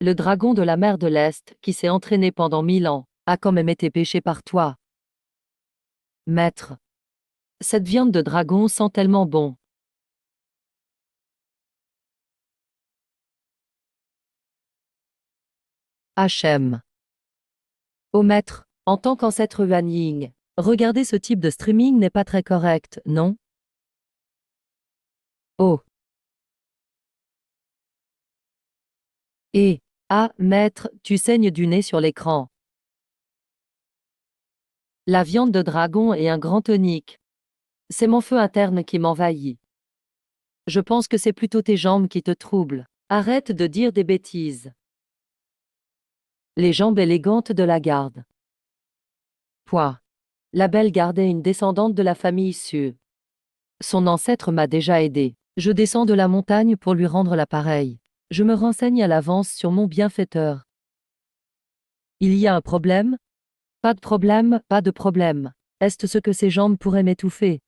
Le dragon de la mer de l'Est, qui s'est entraîné pendant 1000 ans, a quand même été pêché par toi. Maître. Cette viande de dragon sent tellement bon. HM. Oh maître, en tant qu'ancêtre Yuan Ying, regarder ce type de streaming n'est pas très correct, non? Oh. Et, ah, maître, tu saignes du nez sur l'écran. La viande de dragon est un grand tonique. C'est mon feu interne qui m'envahit. Je pense que c'est plutôt tes jambes qui te troublent. Arrête de dire des bêtises. Les jambes élégantes de la garde. Point. La belle garde est une descendante de la famille Su. Son ancêtre m'a déjà aidé. Je descends de la montagne pour lui rendre l'appareil. Je me renseigne à l'avance sur mon bienfaiteur. Il y a un problème? Pas de problème, pas de problème. Est-ce ce que ses jambes pourraient m'étouffer?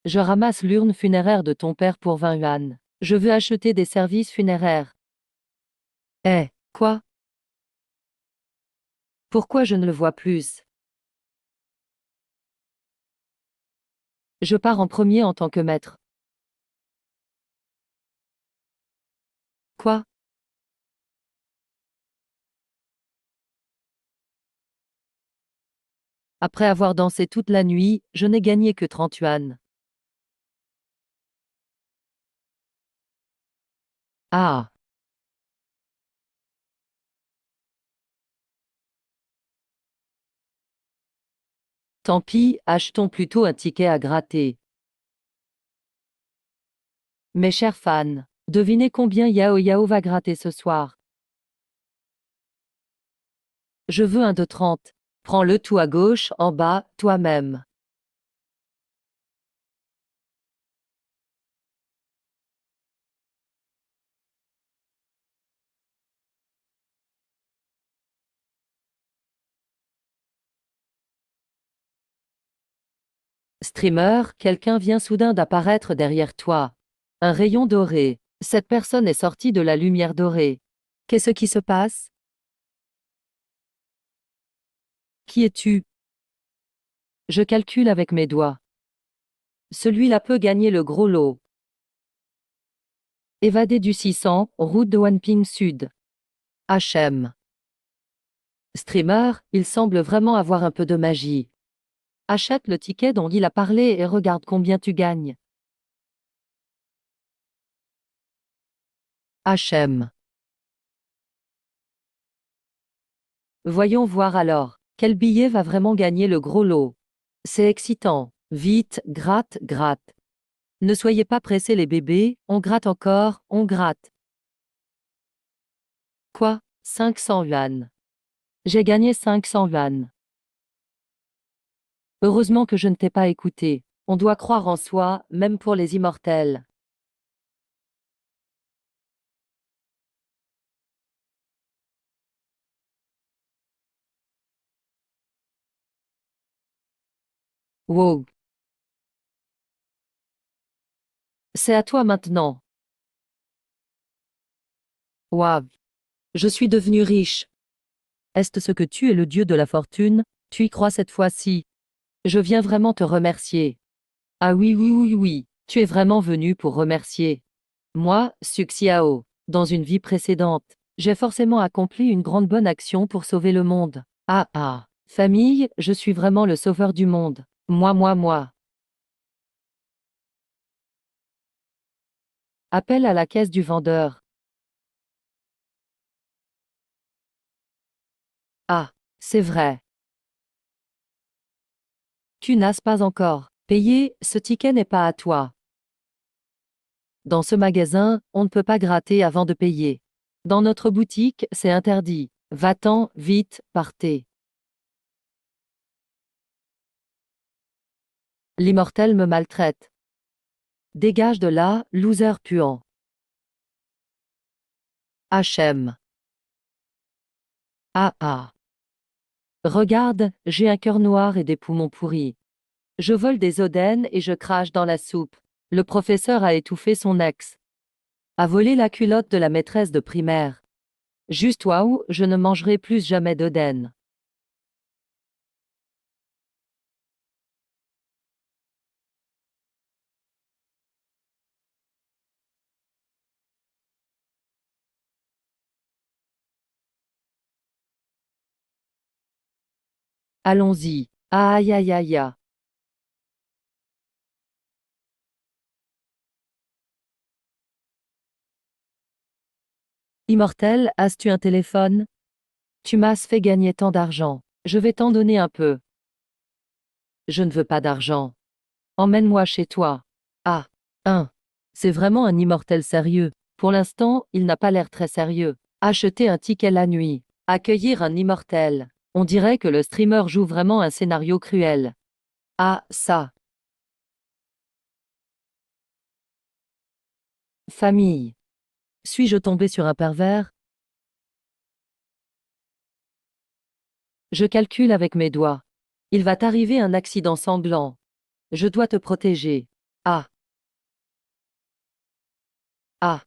Je ramasse l'urne funéraire de ton père pour 20 yuan. Je veux acheter des services funéraires. Eh, quoi? Pourquoi je ne le vois plus? Je pars en premier en tant que maître. Quoi? Après avoir dansé toute la nuit, je n'ai gagné que 30 yuan. Ah! Tant pis, achetons plutôt un ticket à gratter. Mes chers fans, devinez combien Yao Yao va gratter ce soir. Je veux un de 30. Prends le tout à gauche, en bas, toi-même. Streamer, quelqu'un vient soudain d'apparaître derrière toi. Un rayon doré. Cette personne est sortie de la lumière dorée. Qu'est-ce qui se passe? Qui es-tu? Je calcule avec mes doigts. Celui-là peut gagner le gros lot. Évadé du 600, route de Wanping Sud. HM. Streamer, il semble vraiment avoir un peu de magie. Achète le ticket dont il a parlé et regarde combien tu gagnes. HM. Voyons voir alors. Quel billet va vraiment gagner le gros lot? C'est excitant. Vite, gratte, gratte. Ne soyez pas pressés les bébés, on gratte encore, on gratte. Quoi? 500 yuan. J'ai gagné 500 yuan. Heureusement que je ne t'ai pas écouté. On doit croire en soi, même pour les immortels. Wow. C'est à toi maintenant. Waouh. Je suis devenu riche. Est-ce ce que tu es le dieu de la fortune? Tu y crois cette fois-ci? Je viens vraiment te remercier. Ah oui, oui, oui, oui. Tu es vraiment venu pour remercier. Moi, Suxiao. Dans une vie précédente, j'ai forcément accompli une grande bonne action pour sauver le monde. Ah ah. Famille, je suis vraiment le sauveur du monde. Moi. Appel à la caisse du vendeur. Ah, c'est vrai. Tu n'as pas encore payé, ce ticket n'est pas à toi. Dans ce magasin, on ne peut pas gratter avant de payer. Dans notre boutique, c'est interdit. Va-t'en, vite, partez. L'immortel me maltraite. Dégage de là, loser puant. HM. Ah ah. Regarde, j'ai un cœur noir et des poumons pourris. Je vole des odennes et je crache dans la soupe. Le professeur a étouffé son ex. A volé la culotte de la maîtresse de primaire. Juste waouh, je ne mangerai plus jamais d'Oden. Allons-y. Aïe aïe aïe aïe. Immortel, as-tu un téléphone? Tu m'as fait gagner tant d'argent. Je vais t'en donner un peu. Je ne veux pas d'argent. Emmène-moi chez toi. Ah. C'est vraiment un immortel sérieux. Pour l'instant, il n'a pas l'air très sérieux. Acheter un ticket la nuit. Accueillir un immortel. On dirait que le streamer joue vraiment un scénario cruel. Ah, ça. Famille. Suis-je tombé sur un pervers? Je calcule avec mes doigts. Il va t'arriver un accident sanglant. Je dois te protéger. Ah. Ah.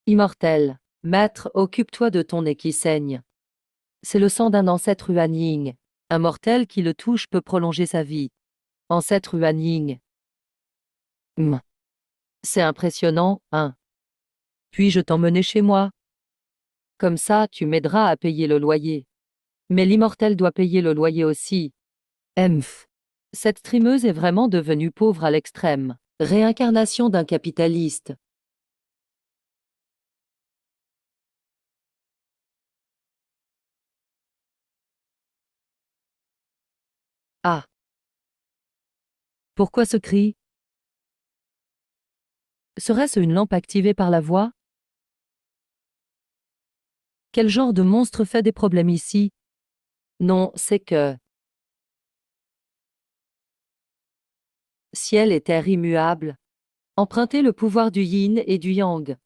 Immortel. Maître, occupe-toi de ton nez qui saigne. C'est le sang d'un ancêtre Huanying. Un mortel qui le touche peut prolonger sa vie. Ancêtre Huanying. C'est impressionnant, hein. Puis-je t'emmener chez moi? Comme ça, tu m'aideras à payer le loyer. Mais l'immortel doit payer le loyer aussi. Emph. Cette streameuse est vraiment devenue pauvre à l'extrême. Réincarnation d'un capitaliste. Ah. Pourquoi ce cri? Serait-ce une lampe activée par la voix? Quel genre de monstre fait des problèmes ici? Non, c'est que ciel et terre immuables. Empruntez le pouvoir du yin et du yang.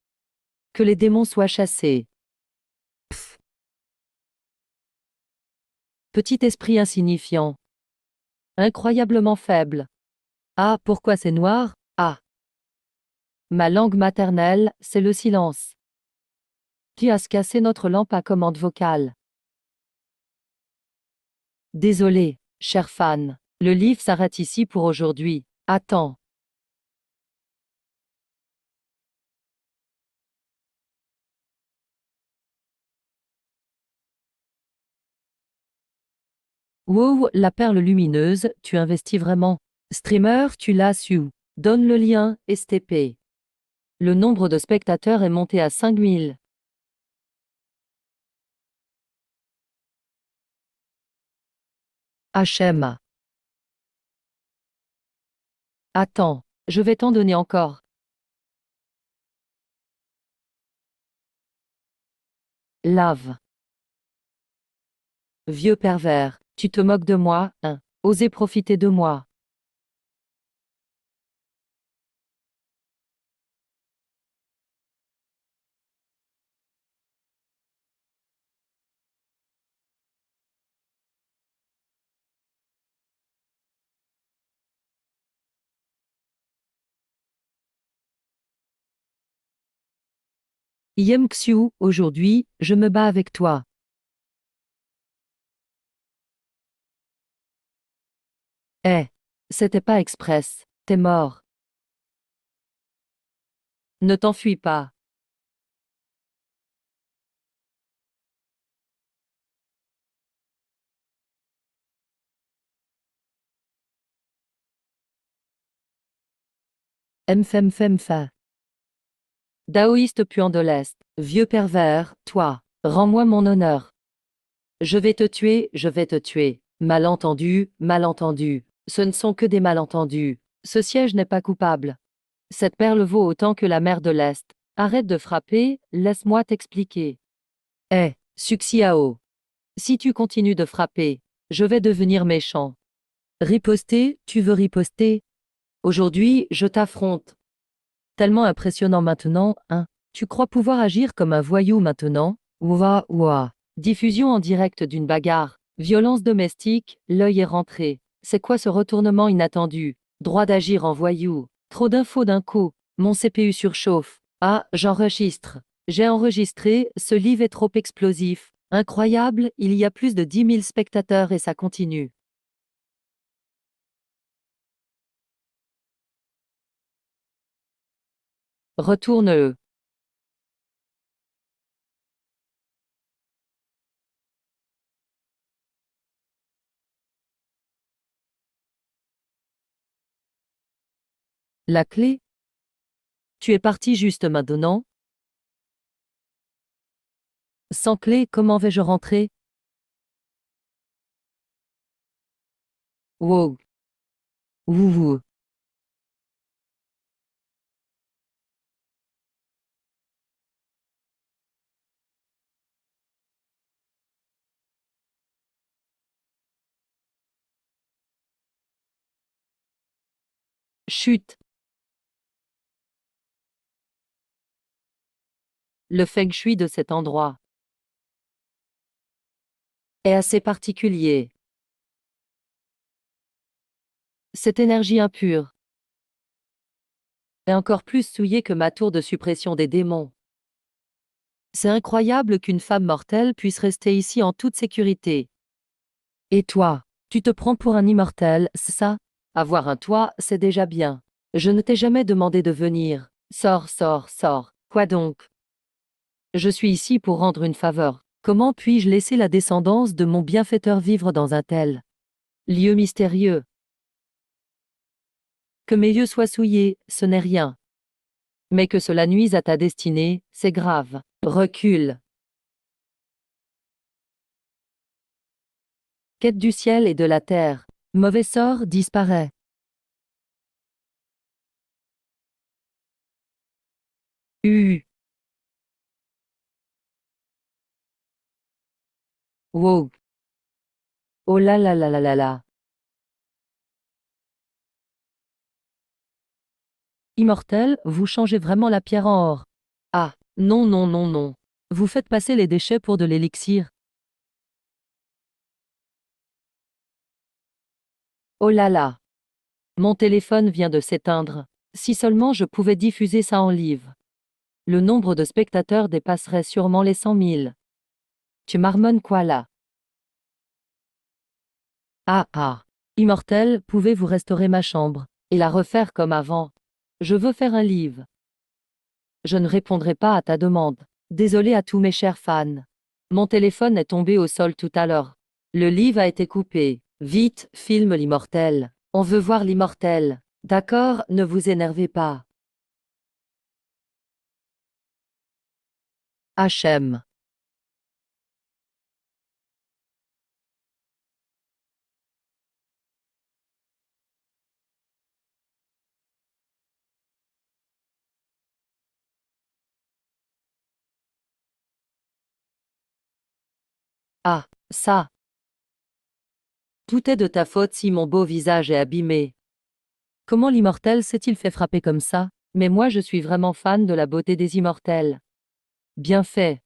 Que les démons soient chassés. Pff. Petit esprit insignifiant. Incroyablement faible. Ah, pourquoi c'est noir? Ah. Ma langue maternelle, c'est le silence. Tu as cassé notre lampe à commande vocale. Désolé, cher fan. Le livre s'arrête ici pour aujourd'hui. Attends. Wow, la perle lumineuse, tu investis vraiment. Streamer, tu l'as su. Donne le lien, STP. Le nombre de spectateurs est monté à 5000. HM. Attends, je vais t'en donner encore. Lave. Vieux pervers, tu te moques de moi, hein? Osez profiter de moi. Yem Xiu, aujourd'hui, je me bats avec toi. Eh, c'était pas express, t'es mort. Ne t'enfuis pas. Mfemfemfa. Daoïste puant de l'Est, vieux pervers, toi, rends-moi mon honneur. Je vais te tuer, je vais te tuer. Malentendu, malentendu. Ce ne sont que des malentendus. Ce siège n'est pas coupable. Cette perle vaut autant que la mer de l'Est. Arrête de frapper, laisse-moi t'expliquer. Eh, Suxiao. Si tu continues de frapper, je vais devenir méchant. Riposter, tu veux riposter? Aujourd'hui, je t'affronte. Tellement impressionnant maintenant, hein? Tu crois pouvoir agir comme un voyou maintenant? Ouah, ouah. Diffusion en direct d'une bagarre. Violence domestique, l'œil est rentré. C'est quoi ce retournement inattendu? Droit d'agir en voyou. Trop d'infos d'un coup. Mon CPU surchauffe. Ah, j'enregistre. J'ai enregistré, ce livre est trop explosif. Incroyable, il y a plus de 10 000 spectateurs et ça continue. Retourne-le. La clé? Tu es parti juste maintenant? Sans clé, comment vais-je rentrer? Wow. Wouhou. Chut. Le feng shui de cet endroit est assez particulier. Cette énergie impure est encore plus souillée que ma tour de suppression des démons. C'est incroyable qu'une femme mortelle puisse rester ici en toute sécurité. Et toi, tu te prends pour un immortel, c'est ça? Avoir un toit, c'est déjà bien. Je ne t'ai jamais demandé de venir. Sors, sors, sors. Quoi donc? Je suis ici pour rendre une faveur. Comment puis-je laisser la descendance de mon bienfaiteur vivre dans un tel lieu mystérieux? Que mes yeux soient souillés, ce n'est rien. Mais que cela nuise à ta destinée, c'est grave. Recule. Quête du ciel et de la terre. Mauvais sort disparaît. Wow. Oh là là là là là là. Immortel, vous changez vraiment la pierre en or. Ah, non non non non. Vous faites passer les déchets pour de l'élixir. Oh là là. Mon téléphone vient de s'éteindre. Si seulement je pouvais diffuser ça en live. Le nombre de spectateurs dépasserait sûrement les 100 000. Tu marmonnes quoi là? Ah ah. Immortel, pouvez-vous restaurer ma chambre et la refaire comme avant? Je veux faire un live. Je ne répondrai pas à ta demande. Désolé à tous mes chers fans. Mon téléphone est tombé au sol tout à l'heure. Le livre a été coupé. Vite, filme l'immortel. On veut voir l'immortel. D'accord, ne vous énervez pas. HM. Ah, ça. Tout est de ta faute si mon beau visage est abîmé. Comment l'immortel s'est-il fait frapper comme ça? Mais moi je suis vraiment fan de la beauté des immortels. Bien fait.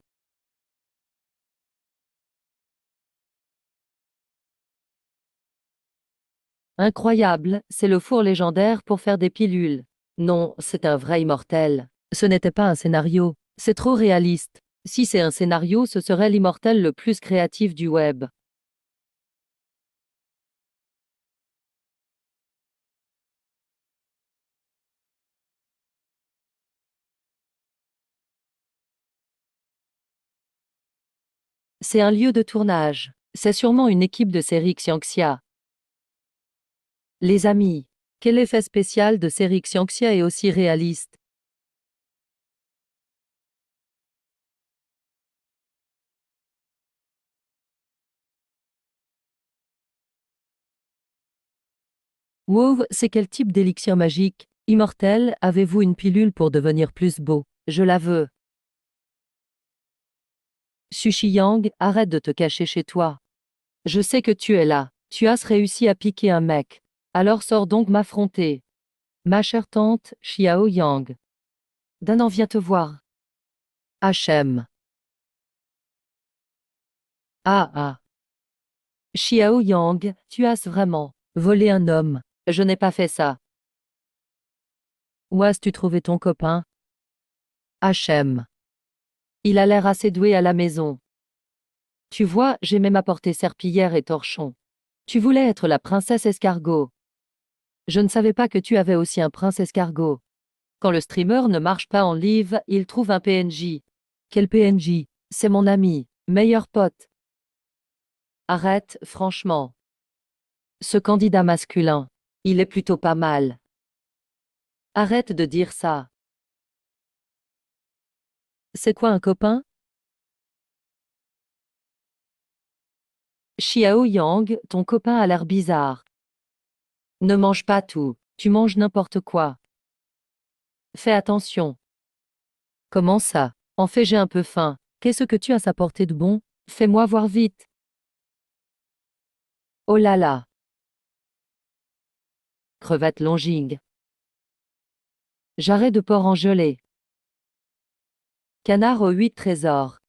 Incroyable, c'est le four légendaire pour faire des pilules. Non, c'est un vrai immortel. Ce n'était pas un scénario. C'est trop réaliste. Si c'est un scénario, ce serait l'immortel le plus créatif du web. C'est un lieu de tournage. C'est sûrement une équipe de série Xianxia. Les amis, quel effet spécial de série Xianxia est aussi réaliste? Wow, c'est quel type d'élixir magique? Immortel, avez-vous une pilule pour devenir plus beau? Je la veux. Sushi Yang, arrête de te cacher chez toi. Je sais que tu es là. Tu as réussi à piquer un mec. Alors sors donc m'affronter. Ma chère tante, Xiao Yang. Danan vient te voir. HM. Ah ah. Xiao Yang, tu as vraiment volé un homme. Je n'ai pas fait ça. Où as-tu trouvé ton copain? Hachem. Il a l'air assez doué à la maison. Tu vois, j'ai même apporté serpillière et torchon. Tu voulais être la princesse escargot. Je ne savais pas que tu avais aussi un prince escargot. Quand le streamer ne marche pas en live, il trouve un PNJ. Quel PNJ? C'est mon ami, meilleur pote. Arrête, franchement. Ce candidat masculin, il est plutôt pas mal. Arrête de dire ça. C'est quoi un copain? Xiao Yang, ton copain a l'air bizarre. Ne mange pas tout, tu manges n'importe quoi. Fais attention. Comment ça? En fait, j'ai un peu faim. Qu'est-ce que tu as à portée de bon? Fais-moi voir vite. Oh là là. Crevette longing. Jarret de porc en gelée. Canard aux 8 trésors.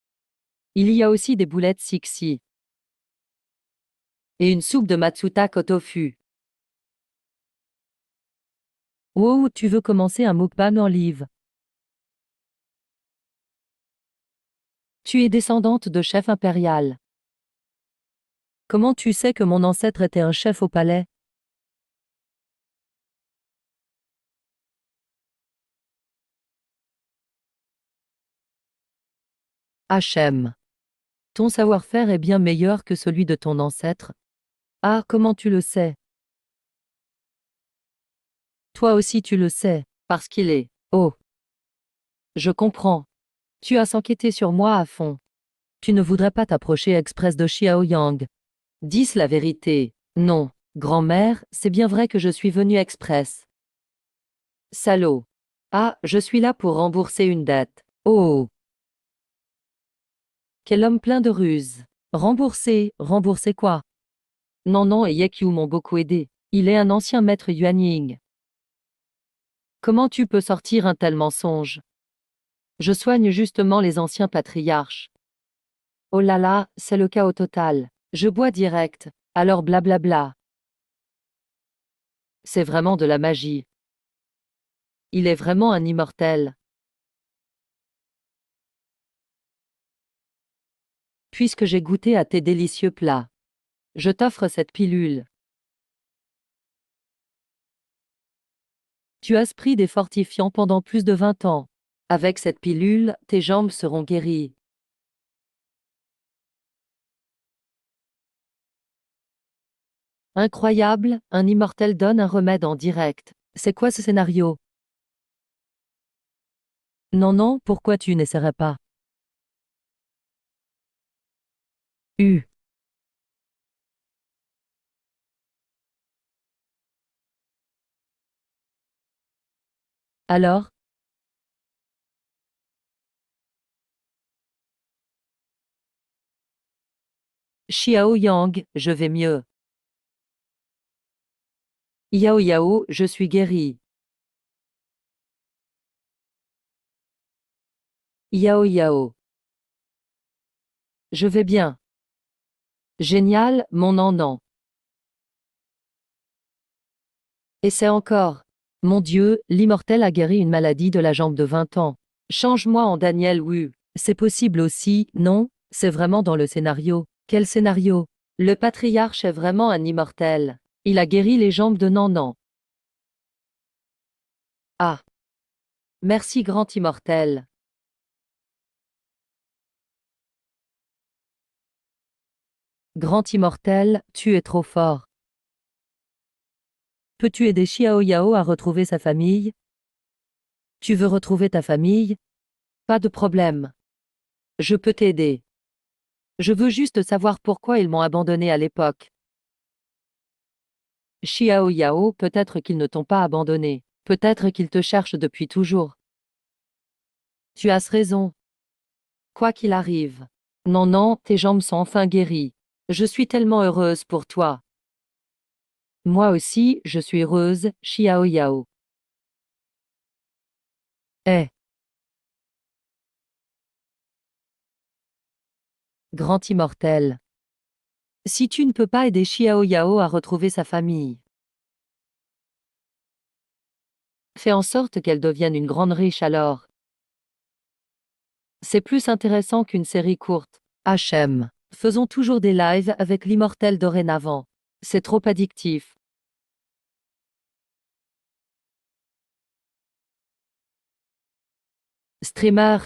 Il y a aussi des boulettes Sixi. Et une soupe de matsutake au tofu. Wow, tu veux commencer un mukbang en live? Tu es descendante de chef impérial. Comment tu sais que mon ancêtre était un chef au palais? Hachem. Ton savoir-faire est bien meilleur que celui de ton ancêtre. Ah, comment tu le sais? Toi aussi tu le sais, parce qu'il est. Oh, je comprends. Tu as s'enquêter sur moi à fond. Tu ne voudrais pas t'approcher express de Xiaoyang. Dis la vérité. Non, grand-mère, c'est bien vrai que je suis venu express. Salaud. Ah, je suis là pour rembourser une dette. Oh, quel homme plein de ruses. Rembourser, rembourser quoi? Non, non, et Yekyu m'ont beaucoup aidé. Il est un ancien maître Yuanying. Comment tu peux sortir un tel mensonge? Je soigne justement les anciens patriarches. Oh là là, c'est le chaos total. Je bois direct, alors blablabla. C'est vraiment de la magie. Il est vraiment un immortel. Puisque j'ai goûté à tes délicieux plats, je t'offre cette pilule. Tu as pris des fortifiants pendant plus de 20 ans. Avec cette pilule, tes jambes seront guéries. Incroyable, un immortel donne un remède en direct. C'est quoi ce scénario? Non, non, pourquoi tu n'essaierais pas? Alors? Xiao Yang, je vais mieux. Yao Yao, je suis guéri. Yao Yao. Je vais bien. Génial, mon nan. Et c'est encore. Mon Dieu, l'immortel a guéri une maladie de la jambe de 20 ans. Change-moi en Daniel Wu. C'est possible aussi, non? C'est vraiment dans le scénario. Quel scénario? Le patriarche est vraiment un immortel. Il a guéri les jambes de Nan. Ah. Merci grand immortel. Grand immortel, tu es trop fort. Peux-tu aider Xiao Yao à retrouver sa famille? Tu veux retrouver ta famille? Pas de problème. Je peux t'aider. Je veux juste savoir pourquoi ils m'ont abandonné à l'époque. Xiao Yao, peut-être qu'ils ne t'ont pas abandonné. Peut-être qu'ils te cherchent depuis toujours. Tu as raison. Quoi qu'il arrive. Non, non, tes jambes sont enfin guéries. Je suis tellement heureuse pour toi. Moi aussi, je suis heureuse, Xiao Yao. Eh, grand immortel. Si tu ne peux pas aider Xiao Yao à retrouver sa famille, fais en sorte qu'elle devienne une grande riche alors. C'est plus intéressant qu'une série courte. HM. Faisons toujours des lives avec l'immortel dorénavant. C'est trop addictif. Streamer.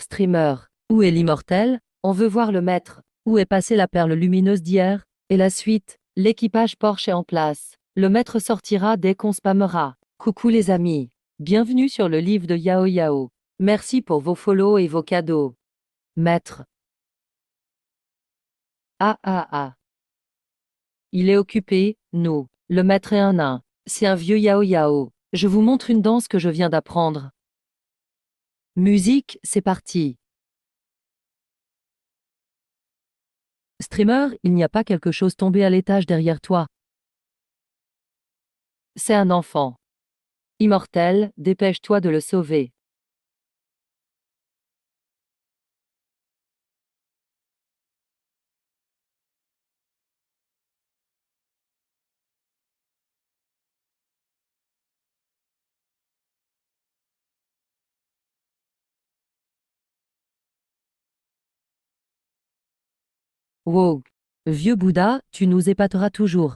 Où est l'immortel? On veut voir le maître. Où est passée la perle lumineuse d'hier? Et la suite? L'équipage Porsche est en place. Le maître sortira dès qu'on spammera. Coucou les amis. Bienvenue sur le livre de Yao Yao. Merci pour vos follow et vos cadeaux. Maître. Ah. Il est occupé, nous. Le maître est un nain. C'est un vieux Yao Yao. Je vous montre une danse que je viens d'apprendre. Musique, c'est parti. Streamer, il n'y a pas quelque chose tombé à l'étage derrière toi. C'est un enfant. Immortel, dépêche-toi de le sauver. Wow. Vieux Bouddha, tu nous épateras toujours.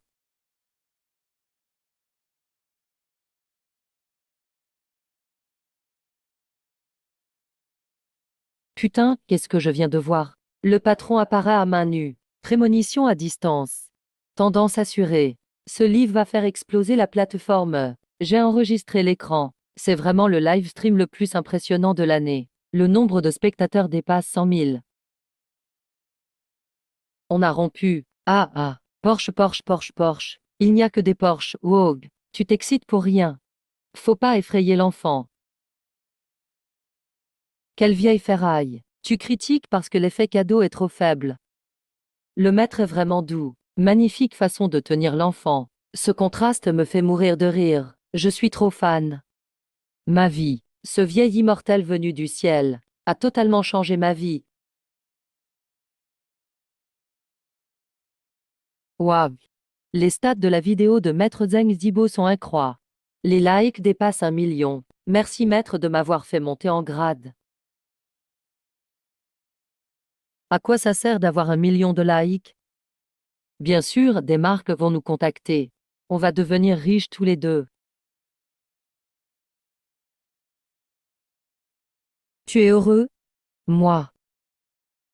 Putain, qu'est-ce que je viens de voir? Le patron apparaît à main nue. Prémonition à distance. Tendance assurée. Ce livre va faire exploser la plateforme. J'ai enregistré l'écran. C'est vraiment le live stream le plus impressionnant de l'année. Le nombre de spectateurs dépasse 100 000. On a rompu. Ah. Porsche. Il n'y a que des Porsche. Wow. Tu t'excites pour rien. Faut pas effrayer l'enfant. Quelle vieille ferraille. Tu critiques parce que l'effet cadeau est trop faible. Le maître est vraiment doux. Magnifique façon de tenir l'enfant. Ce contraste me fait mourir de rire. Je suis trop fan. Ma vie. Ce vieil immortel venu du ciel a totalement changé ma vie. Waouh. Les stats de la vidéo de Maître Zheng Zibo sont incroyables. Les likes dépassent 1 million. Merci Maître de m'avoir fait monter en grade. À quoi ça sert d'avoir 1 million de likes? Bien sûr, des marques vont nous contacter. On va devenir riches tous les deux. Tu es heureux? Moi.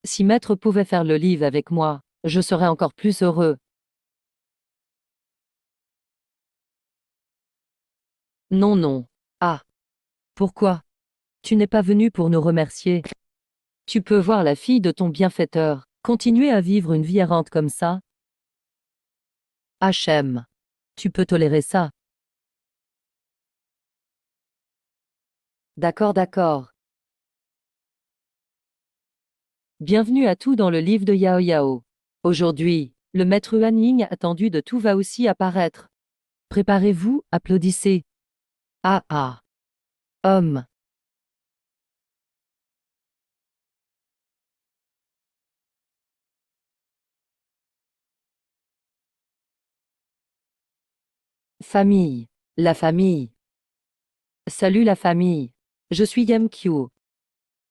Si Maître pouvait faire le livre avec moi, je serais encore plus heureux. Non. Ah. Pourquoi? Tu n'es pas venu pour nous remercier. Tu peux voir la fille de ton bienfaiteur. Continuer à vivre une vie errante comme ça? HM. Tu peux tolérer ça. D'accord. Bienvenue à tous dans le livre de Yao Yao. Aujourd'hui, le maître Huan Ying attendu de tout va aussi apparaître. Préparez-vous, applaudissez. Ah. Homme. Famille. La famille. Salut la famille. Je suis Yamkyo.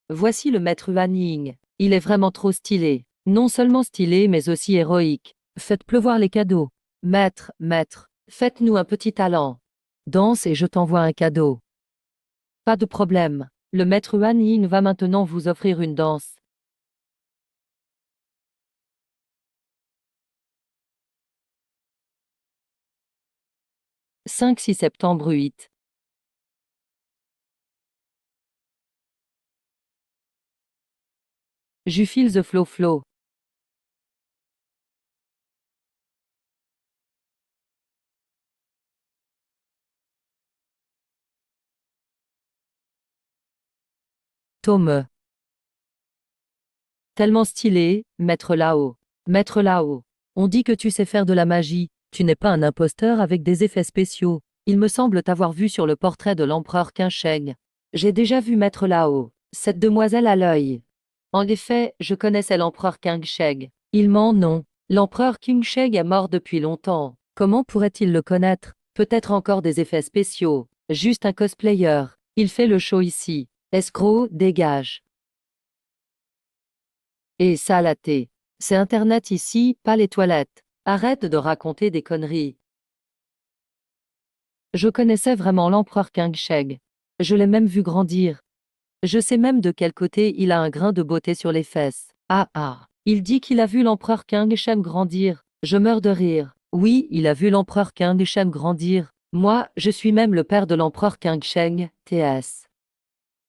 Voici le maître Huan Ying. Il est vraiment trop stylé. Non seulement stylé mais aussi héroïque. Faites pleuvoir les cadeaux. Maître, faites-nous un petit talent. Danse et je t'envoie un cadeau. Pas de problème. Le maître Huan Ying va maintenant vous offrir une danse. 5-6 septembre 8. Je feel the flow. Tome. Tellement stylé, maître Lao. Maître Lao. On dit que tu sais faire de la magie. Tu n'es pas un imposteur avec des effets spéciaux. Il me semble t'avoir vu sur le portrait de l'empereur Qinsheng. J'ai déjà vu maître Lao. Cette demoiselle à l'œil. En effet, je connaissais l'empereur Qinsheng. Il ment non. L'empereur Qing Sheng est mort depuis longtemps. Comment pourrait-il le connaître? Peut-être encore des effets spéciaux. Juste un cosplayer. Il fait le show ici. Escroc, dégage. Et ça la thé. C'est Internet ici, pas les toilettes. Arrête de raconter des conneries. Je connaissais vraiment l'empereur Qing Sheng. Je l'ai même vu grandir. Je sais même de quel côté il a un grain de beauté sur les fesses. Ah ah. Il dit qu'il a vu l'empereur Qing Sheng grandir. Je meurs de rire. Oui, il a vu l'empereur Qing Sheng grandir. Moi, je suis même le père de l'empereur Qing Sheng, TS.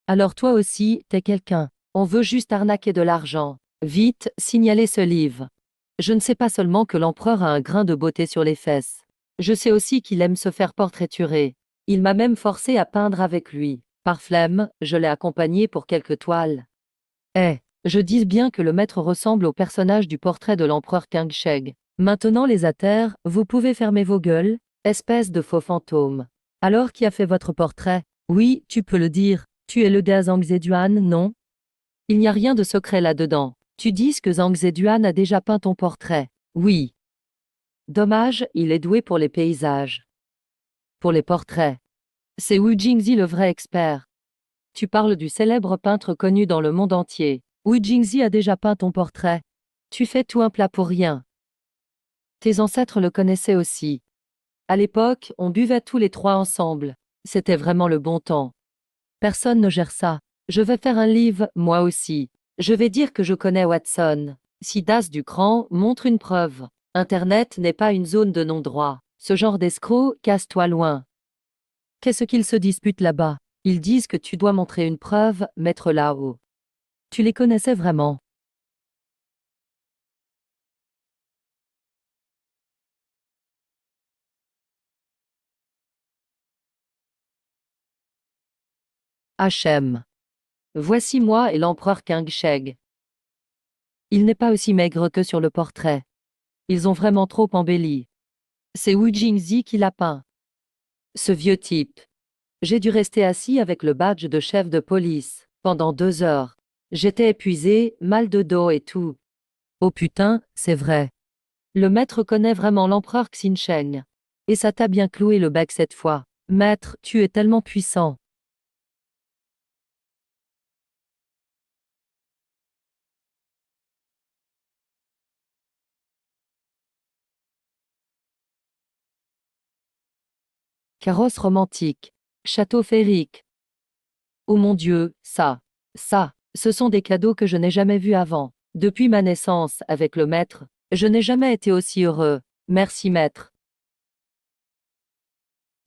Alors toi aussi, t'es quelqu'un. On veut juste arnaquer de l'argent. Vite, signalez ce livre. Je ne sais pas seulement que l'empereur a un grain de beauté sur les fesses. Je sais aussi qu'il aime se faire portraiturer. Il m'a même forcé à peindre avec lui. Par flemme, je l'ai accompagné pour quelques toiles. Eh, je dis bien que le maître ressemble au personnage du portrait de l'empereur Qing Sheng. Maintenant les athères, vous pouvez fermer vos gueules, espèce de faux fantôme. Alors qui a fait votre portrait? Oui, tu peux le dire. Tu es le gars Zhang Zedouan, non? Il n'y a rien de secret là-dedans. Tu dis que Zhang Zedouan a déjà peint ton portrait. Oui. Dommage, il est doué pour les paysages. Pour les portraits. C'est Wu Jingzi le vrai expert. Tu parles du célèbre peintre connu dans le monde entier. Wu Jingzi a déjà peint ton portrait. Tu fais tout un plat pour rien. Tes ancêtres le connaissaient aussi. À l'époque, on buvait tous les trois ensemble. C'était vraiment le bon temps. Personne ne gère ça. Je vais faire un livre, moi aussi. Je vais dire que je connais Watson. Si Das du Cran montre une preuve. Internet n'est pas une zone de non-droit. Ce genre d'escroc, casse-toi loin. Qu'est-ce qu'ils se disputent là-bas? Ils disent que tu dois montrer une preuve, mettre là-haut. Tu les connaissais vraiment? Hachem. Voici moi et l'empereur Qing Sheng. Il n'est pas aussi maigre que sur le portrait. Ils ont vraiment trop embelli. C'est Wu Jingzi qui l'a peint. Ce vieux type. J'ai dû rester assis avec le badge de chef de police pendant 2 heures. J'étais épuisé, mal de dos et tout. Oh putain, c'est vrai. Le maître connaît vraiment l'empereur Xinsheng. Et ça t'a bien cloué le bec cette fois. Maître, tu es tellement puissant. Carrosse romantique. Château féerique. Oh mon Dieu, ce sont des cadeaux que je n'ai jamais vus avant. Depuis ma naissance avec le maître, je n'ai jamais été aussi heureux. Merci maître.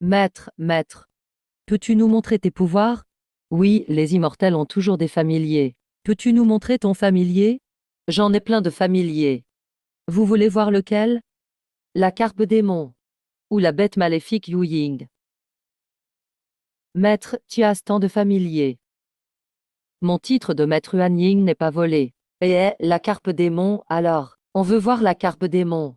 Maître. Peux-tu nous montrer tes pouvoirs? Oui, les immortels ont toujours des familiers. Peux-tu nous montrer ton familier? J'en ai plein de familiers. Vous voulez voir lequel? La carpe démon. Ou la bête maléfique Yu Ying. Maître, tu as tant de familiers. Mon titre de maître Yuan Ying n'est pas volé. La carpe démon, alors. On veut voir la carpe démon.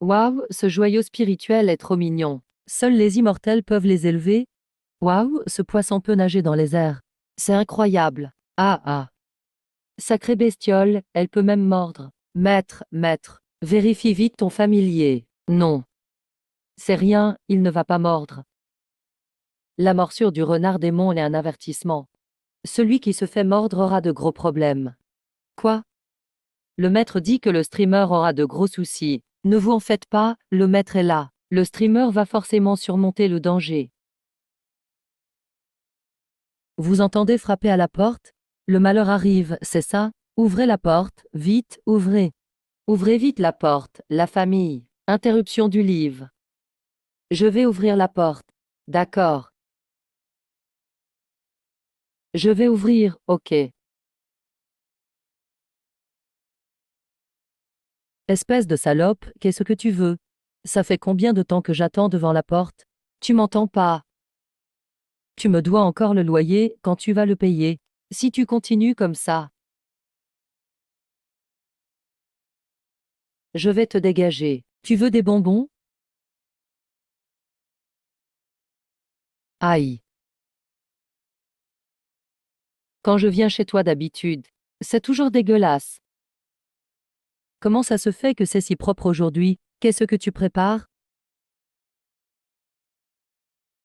Waouh, ce joyau spirituel est trop mignon. Seuls les immortels peuvent les élever. Waouh, ce poisson peut nager dans les airs. C'est incroyable. Ah ah. Sacrée bestiole, elle peut même mordre. Maître, vérifie vite ton familier. Non. C'est rien, il ne va pas mordre. La morsure du renard démon est un avertissement. Celui qui se fait mordre aura de gros problèmes. Quoi? Le maître dit que le streamer aura de gros soucis. Ne vous en faites pas, le maître est là. Le streamer va forcément surmonter le danger. Vous entendez frapper à la porte? Le malheur arrive, c'est ça? Ouvrez la porte, vite, ouvrez. Ouvrez vite la porte, la famille. Interruption du livre. Je vais ouvrir la porte. D'accord. Je vais ouvrir, ok. Espèce de salope, qu'est-ce que tu veux? Ça fait combien de temps que j'attends devant la porte? Tu m'entends pas? Tu me dois encore le loyer, quand tu vas le payer. Si tu continues comme ça, je vais te dégager. Tu veux des bonbons? Aïe. Quand je viens chez toi d'habitude, c'est toujours dégueulasse. Comment ça se fait que c'est si propre aujourd'hui? Qu'est-ce que tu prépares?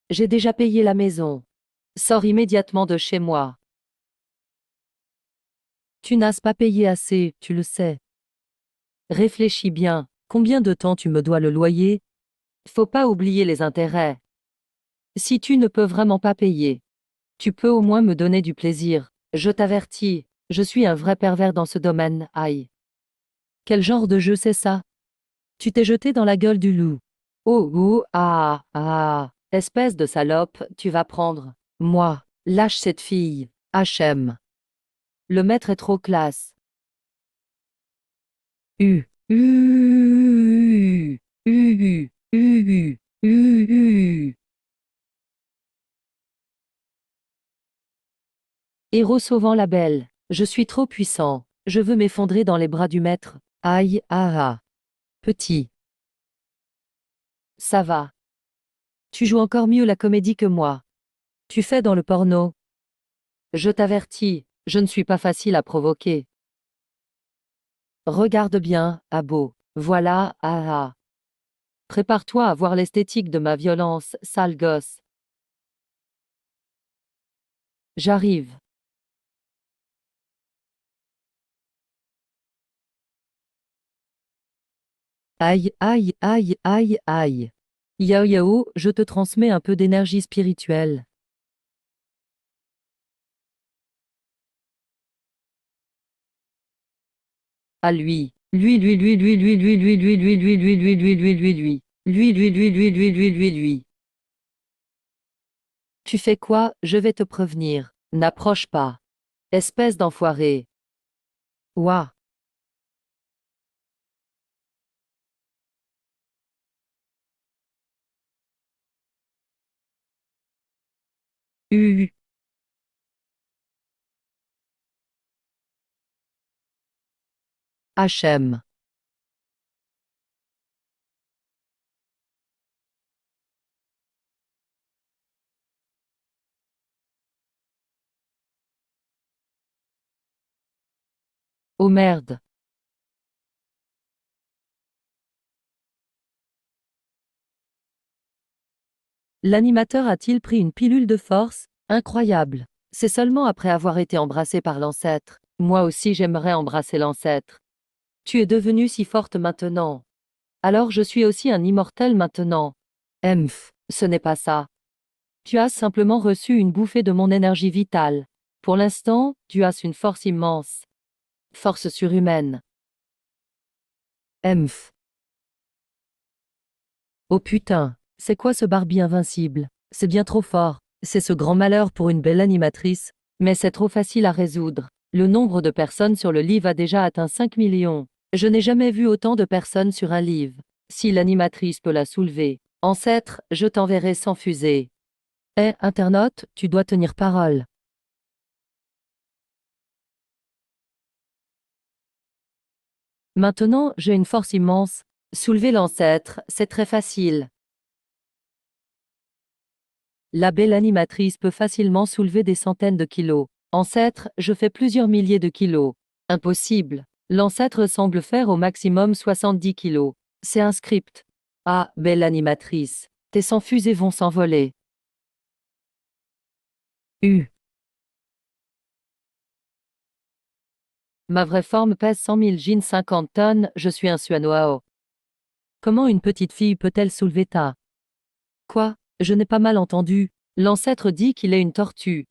J'ai déjà payé la maison. Sors immédiatement de chez moi. Tu n'as pas payé assez, tu le sais. Réfléchis bien. Combien de temps tu me dois le loyer? Faut pas oublier les intérêts. Si tu ne peux vraiment pas payer, tu peux au moins me donner du plaisir. Je t'avertis, je suis un vrai pervers dans ce domaine, aïe. Quel genre de jeu c'est ça? Tu t'es jeté dans la gueule du loup. Oh, espèce de salope, tu vas prendre. Moi, lâche cette fille, HM. Le maître est trop classe. U, U, U, U, U. Héros sauvant la belle. Je suis trop puissant. Je veux m'effondrer dans les bras du maître. Aïe, ah. Petit. Ça va. Tu joues encore mieux la comédie que moi. Tu fais dans le porno. Je t'avertis, je ne suis pas facile à provoquer. Regarde bien, Abo. Voilà, ah. Prépare-toi à voir l'esthétique de ma violence, sale gosse. J'arrive. Aïe, aïe, aïe, aïe, aïe. Yao Yao, je te transmets un peu d'énergie spirituelle. À lui. Lui. Tu fais quoi? Je vais te prévenir. N'approche pas. Espèce d'enfoiré. Ouah. HM. Oh merde. L'animateur a-t-il pris une pilule de force? Incroyable. C'est seulement après avoir été embrassé par l'ancêtre. Moi aussi j'aimerais embrasser l'ancêtre. Tu es devenue si forte maintenant. Alors je suis aussi un immortel maintenant. Emph, ce n'est pas ça. Tu as simplement reçu une bouffée de mon énergie vitale. Pour l'instant, tu as une force immense. Force surhumaine. Emph. Oh putain, c'est quoi ce Barbie invincible? C'est bien trop fort. C'est ce grand malheur pour une belle animatrice. Mais c'est trop facile à résoudre. Le nombre de personnes sur le livre a déjà atteint 5 millions. Je n'ai jamais vu autant de personnes sur un livre. Si l'animatrice peut la soulever. Ancêtre, je t'enverrai sans fusée. Eh, internaute, tu dois tenir parole. Maintenant, j'ai une force immense. Soulever l'ancêtre, c'est très facile. La belle animatrice peut facilement soulever des centaines de kilos. Ancêtre, je fais plusieurs milliers de kilos. Impossible. L'ancêtre semble faire au maximum 70 kilos. C'est un script. Ah, belle animatrice. Tes 100 fusées vont s'envoler. Ma vraie forme pèse 100 000 jeans 50 tonnes, je suis un Suanoao. Comment une petite fille peut-elle soulever ta? Quoi? Je n'ai pas mal entendu. L'ancêtre dit qu'il est une tortue.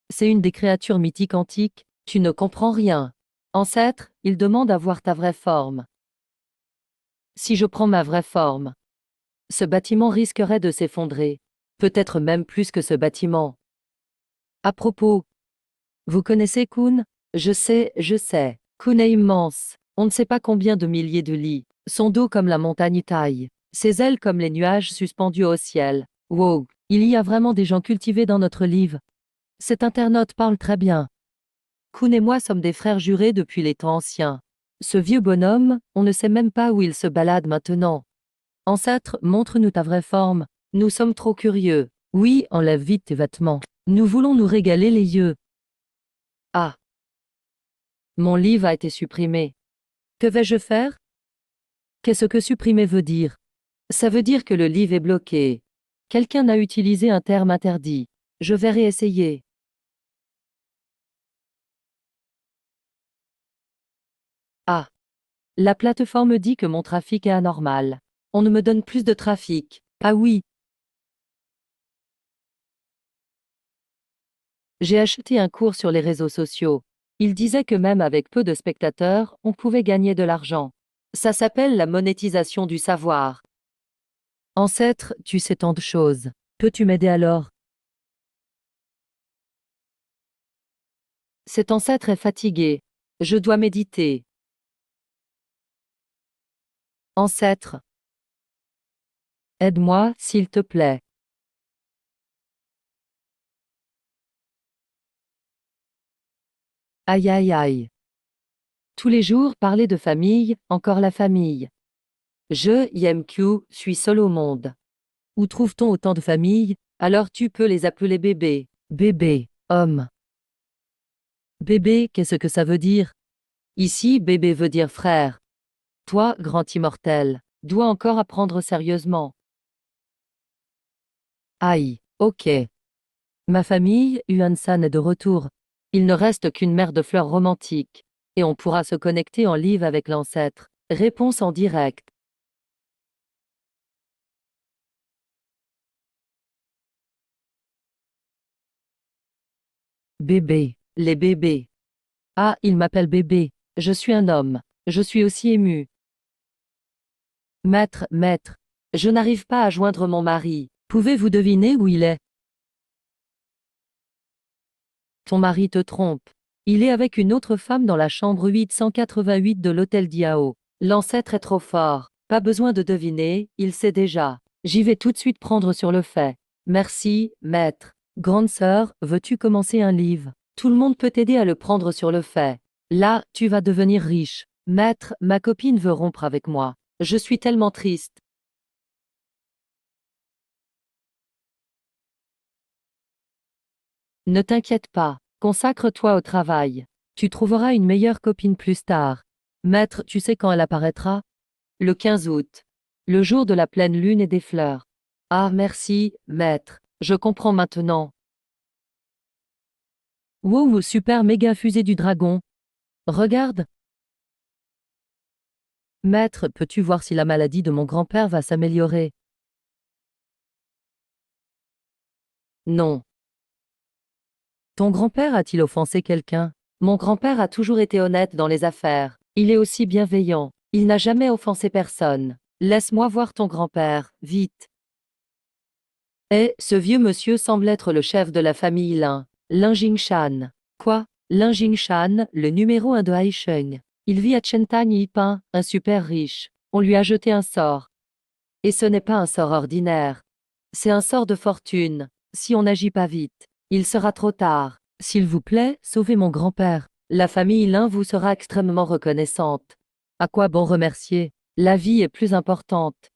C'est une des créatures mythiques antiques. Tu ne comprends rien. Ancêtre, il demande à voir ta vraie forme. Si je prends ma vraie forme, ce bâtiment risquerait de s'effondrer. Peut-être même plus que ce bâtiment. À propos, vous connaissez Kun? Je sais. Kun est immense. On ne sait pas combien de milliers de lits. Son dos comme la montagne taille. Ses ailes comme les nuages suspendus au ciel. Wow, il y a vraiment des gens cultivés dans notre livre. Cet internaute parle très bien. Kun et moi sommes des frères jurés depuis les temps anciens. Ce vieux bonhomme, on ne sait même pas où il se balade maintenant. Ancêtre, montre-nous ta vraie forme. Nous sommes trop curieux. Oui, enlève vite tes vêtements. Nous voulons nous régaler les yeux. Ah, mon livre a été supprimé. Que vais-je faire? Qu'est-ce que supprimer veut dire? Ça veut dire que le livre est bloqué. Quelqu'un a utilisé un terme interdit. Je vais réessayer. Ah, la plateforme dit que mon trafic est anormal. On ne me donne plus de trafic. Ah oui, j'ai acheté un cours sur les réseaux sociaux. Il disait que même avec peu de spectateurs, on pouvait gagner de l'argent. Ça s'appelle la monétisation du savoir. Ancêtre, tu sais tant de choses. Peux-tu m'aider alors? Cet ancêtre est fatigué. Je dois méditer. Ancêtre, aide-moi, s'il te plaît. Aïe aïe aïe. Tous les jours, parler de famille, encore la famille. Je, YMQ, suis seul au monde. Où trouve-t-on autant de familles? Alors tu peux les appeler bébés. Bébé, homme. Bébé, qu'est-ce que ça veut dire? Ici, bébé veut dire frère. Toi, grand immortel, dois encore apprendre sérieusement. Aïe, ok. Ma famille, Yuan-san est de retour. Il ne reste qu'une mer de fleurs romantiques. Et on pourra se connecter en live avec l'ancêtre. Réponse en direct. Bébé. Les bébés. Ah, il m'appelle bébé. Je suis un homme. Je suis aussi ému. Maître, maître. Je n'arrive pas à joindre mon mari. Pouvez-vous deviner où il est? Ton mari te trompe. Il est avec une autre femme dans la chambre 888 de l'hôtel Diao. L'ancêtre est trop fort. Pas besoin de deviner, il sait déjà. J'y vais tout de suite prendre sur le fait. Merci, maître. Grande sœur, veux-tu commencer un livre? Tout le monde peut t'aider à le prendre sur le fait. Là, tu vas devenir riche. Maître, ma copine veut rompre avec moi. Je suis tellement triste. Ne t'inquiète pas. Consacre-toi au travail. Tu trouveras une meilleure copine plus tard. Maître, tu sais quand elle apparaîtra? Le 15 août. Le jour de la pleine lune et des fleurs. Ah, merci, maître. Je comprends maintenant. Wow, super méga fusée du dragon. Regarde. Maître, peux-tu voir si la maladie de mon grand-père va s'améliorer? Non. Ton grand-père a-t-il offensé quelqu'un? Mon grand-père a toujours été honnête dans les affaires. Il est aussi bienveillant. Il n'a jamais offensé personne. Laisse-moi voir ton grand-père, vite. Eh, ce vieux monsieur semble être le chef de la famille Lin Jingshan. Quoi? Lin Jingshan, le numéro 1 de Haisheng. Il vit à Chentang Yiping, un super riche. On lui a jeté un sort. Et ce n'est pas un sort ordinaire. C'est un sort de fortune. Si on n'agit pas vite, il sera trop tard. S'il vous plaît, sauvez mon grand-père. La famille Lin vous sera extrêmement reconnaissante. À quoi bon remercier? La vie est plus importante.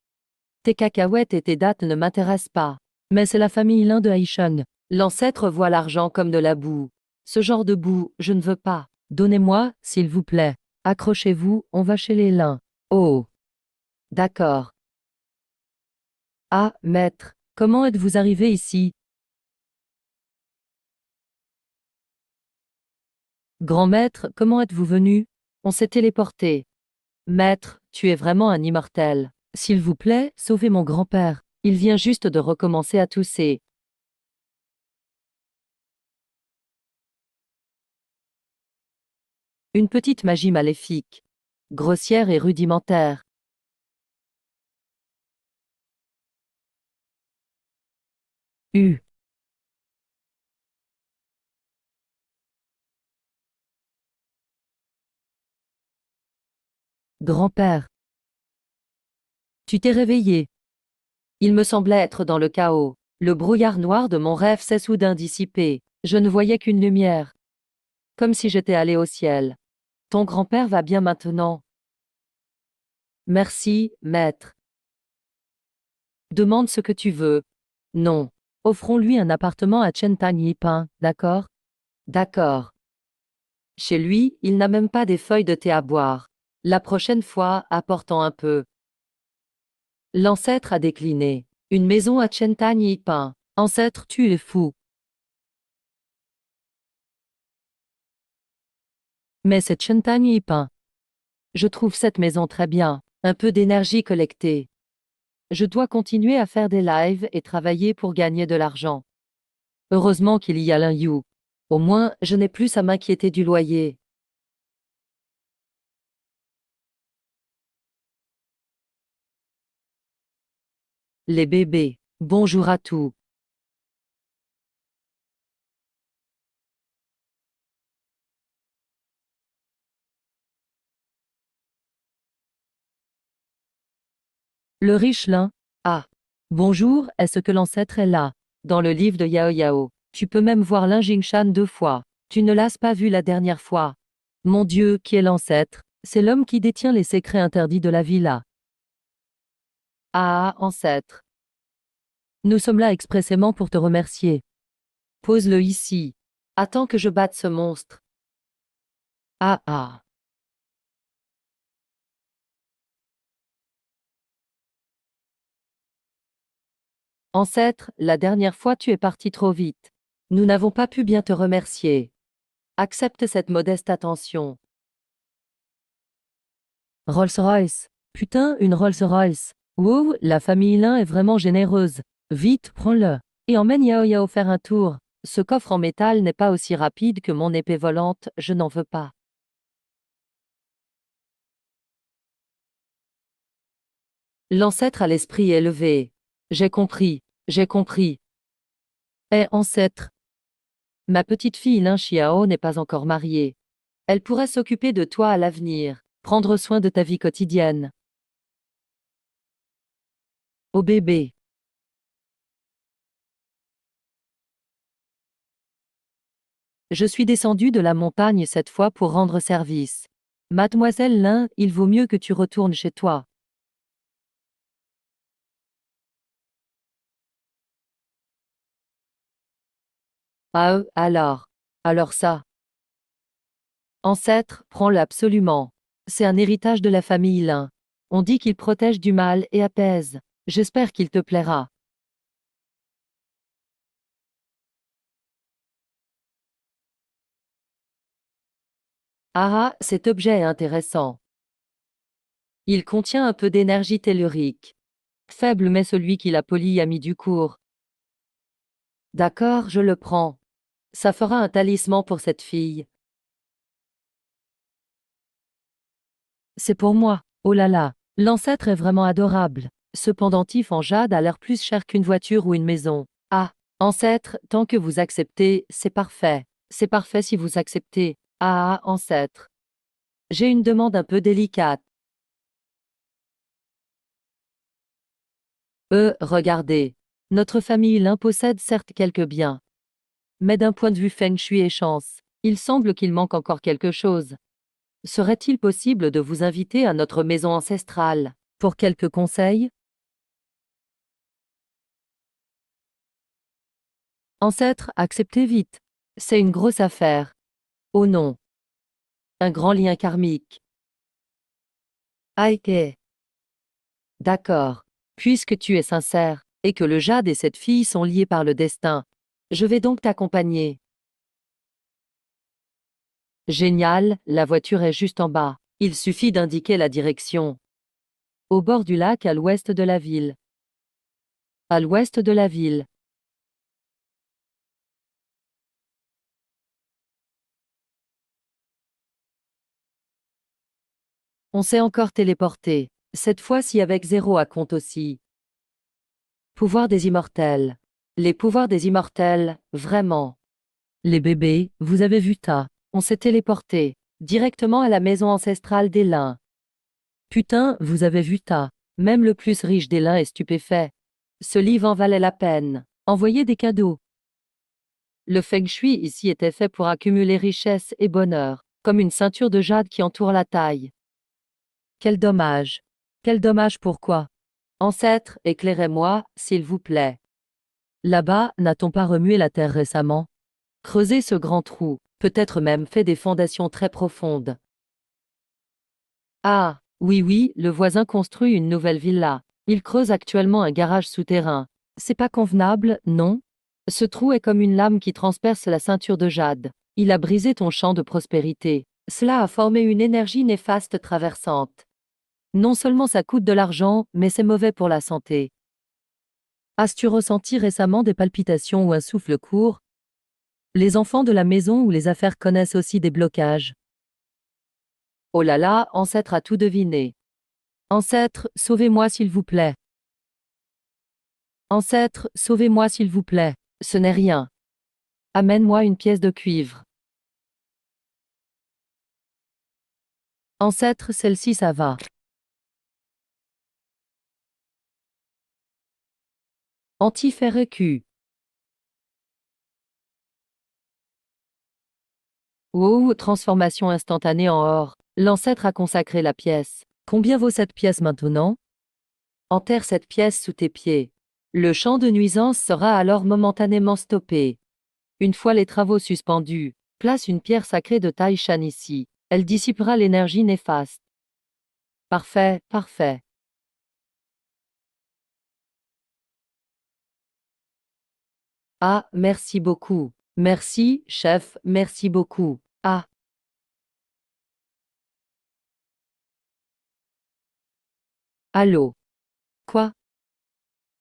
Tes cacahuètes et tes dattes ne m'intéressent pas. Mais c'est la famille Lin de Haisheng. L'ancêtre voit l'argent comme de la boue. Ce genre de boue, je ne veux pas. Donnez-moi, s'il vous plaît. Accrochez-vous, on va chez les Lin. Oh. D'accord. Ah, maître, comment êtes-vous arrivé ici? Grand maître, comment êtes-vous venu? On s'est téléporté. Maître, tu es vraiment un immortel. S'il vous plaît, sauvez mon grand-père. Il vient juste de recommencer à tousser. Une petite magie maléfique. Grossière et rudimentaire. U. Grand-père. Tu t'es réveillé. Il me semblait être dans le chaos. Le brouillard noir de mon rêve s'est soudain dissipé. Je ne voyais qu'une lumière. Comme si j'étais allé au ciel. Ton grand-père va bien maintenant. Merci, maître. Demande ce que tu veux. Non. Offrons-lui un appartement à Chentang Yiping, d'accord? D'accord. Chez lui, il n'a même pas des feuilles de thé à boire. La prochaine fois, apportant un peu. L'ancêtre a décliné. Une maison à Chentagne y peint. Ancêtre, tu es fou. Mais c'est Chentagne y peint. Je trouve cette maison très bien. Un peu d'énergie collectée. Je dois continuer à faire des lives et travailler pour gagner de l'argent. Heureusement qu'il y a l'In-You. Au moins, je n'ai plus à m'inquiéter du loyer. Les bébés. Bonjour à tous. Le riche lin. Ah. Bonjour, est-ce que l'ancêtre est là? Dans le livre de Yao Yao. Tu peux même voir Lin Jingshan 2 fois. Tu ne l'as pas vu la dernière fois. Mon Dieu, qui est l'ancêtre? C'est l'homme qui détient les secrets interdits de la villa. Ah, ancêtre. Nous sommes là expressément pour te remercier. Pose-le ici. Attends que je batte ce monstre. Ah ah. Ancêtre, la dernière fois tu es parti trop vite. Nous n'avons pas pu bien te remercier. Accepte cette modeste attention. Rolls-Royce. Putain, une Rolls-Royce. Wow, la famille Lin est vraiment généreuse. Vite, prends-le. Et emmène Yao Yao faire un tour. Ce coffre en métal n'est pas aussi rapide que mon épée volante, je n'en veux pas. L'ancêtre a l'esprit élevé. J'ai compris, j'ai compris. Eh, ancêtre. Ma petite fille Lin Xiao n'est pas encore mariée. Elle pourrait s'occuper de toi à l'avenir, prendre soin de ta vie quotidienne. Au bébé. Je suis descendu de la montagne cette fois pour rendre service. Mademoiselle Lin, il vaut mieux que tu retournes chez toi. Ah, alors. Alors ça. Ancêtre, prends-le absolument. C'est un héritage de la famille Lin. On dit qu'il protège du mal et apaise. J'espère qu'il te plaira. Ah, cet objet est intéressant. Il contient un peu d'énergie tellurique. Faible mais celui qui l'a poli a mis du cours. D'accord, je le prends. Ça fera un talisman pour cette fille. C'est pour moi. Oh là là, l'ancêtre est vraiment adorable. Ce pendentif en jade a l'air plus cher qu'une voiture ou une maison. Ah, ancêtre, tant que vous acceptez, c'est parfait. C'est parfait si vous acceptez. Ah, ancêtre. J'ai une demande un peu délicate. Regardez. Notre famille Lin possède certes quelques biens. Mais d'un point de vue feng shui et chance, il semble qu'il manque encore quelque chose. Serait-il possible de vous inviter à notre maison ancestrale pour quelques conseils? Ancêtre, acceptez vite. C'est une grosse affaire. Oh non. Un grand lien karmique. Aïe. D'accord. Puisque tu es sincère, et que le jade et cette fille sont liés par le destin, je vais donc t'accompagner. Génial, la voiture est juste en bas. Il suffit d'indiquer la direction. Au bord du lac à l'ouest de la ville. À l'ouest de la ville. On s'est encore téléporté. Cette fois-ci avec zéro à compte aussi. Pouvoir des immortels. Les pouvoirs des immortels, vraiment. Les bébés, vous avez vu ça. On s'est téléporté. Directement à la maison ancestrale des Lins. Putain, vous avez vu ça. Même le plus riche des Lins est stupéfait. Ce livre en valait la peine. Envoyez des cadeaux. Le feng shui ici était fait pour accumuler richesse et bonheur, comme une ceinture de jade qui entoure la taille. Quel dommage. Quel dommage pourquoi? Ancêtre, éclairez-moi, s'il vous plaît. Là-bas, n'a-t-on pas remué la terre récemment? Creusez ce grand trou. Peut-être même fait des fondations très profondes. Ah, oui oui, le voisin construit une nouvelle villa. Il creuse actuellement un garage souterrain. C'est pas convenable, non? Ce trou est comme une lame qui transperce la ceinture de jade. Il a brisé ton champ de prospérité. Cela a formé une énergie néfaste traversante. Non seulement ça coûte de l'argent, mais c'est mauvais pour la santé. As-tu ressenti récemment des palpitations ou un souffle court? Les enfants de la maison ou les affaires connaissent aussi des blocages. Oh là là, ancêtre a tout deviné. Ancêtre, sauvez-moi s'il vous plaît. Ancêtre, sauvez-moi s'il vous plaît. Ce n'est rien. Amène-moi une pièce de cuivre. Ancêtre, celle-ci ça va. Antiferrecu. Wow, transformation instantanée en or. L'ancêtre a consacré la pièce. Combien vaut cette pièce maintenant? Enterre cette pièce sous tes pieds. Le champ de nuisance sera alors momentanément stoppé. Une fois les travaux suspendus, place une pierre sacrée de taille Shan ici. Elle dissipera l'énergie néfaste. Parfait, parfait. Ah, merci beaucoup. Merci, chef, merci beaucoup. Ah, allô. Quoi?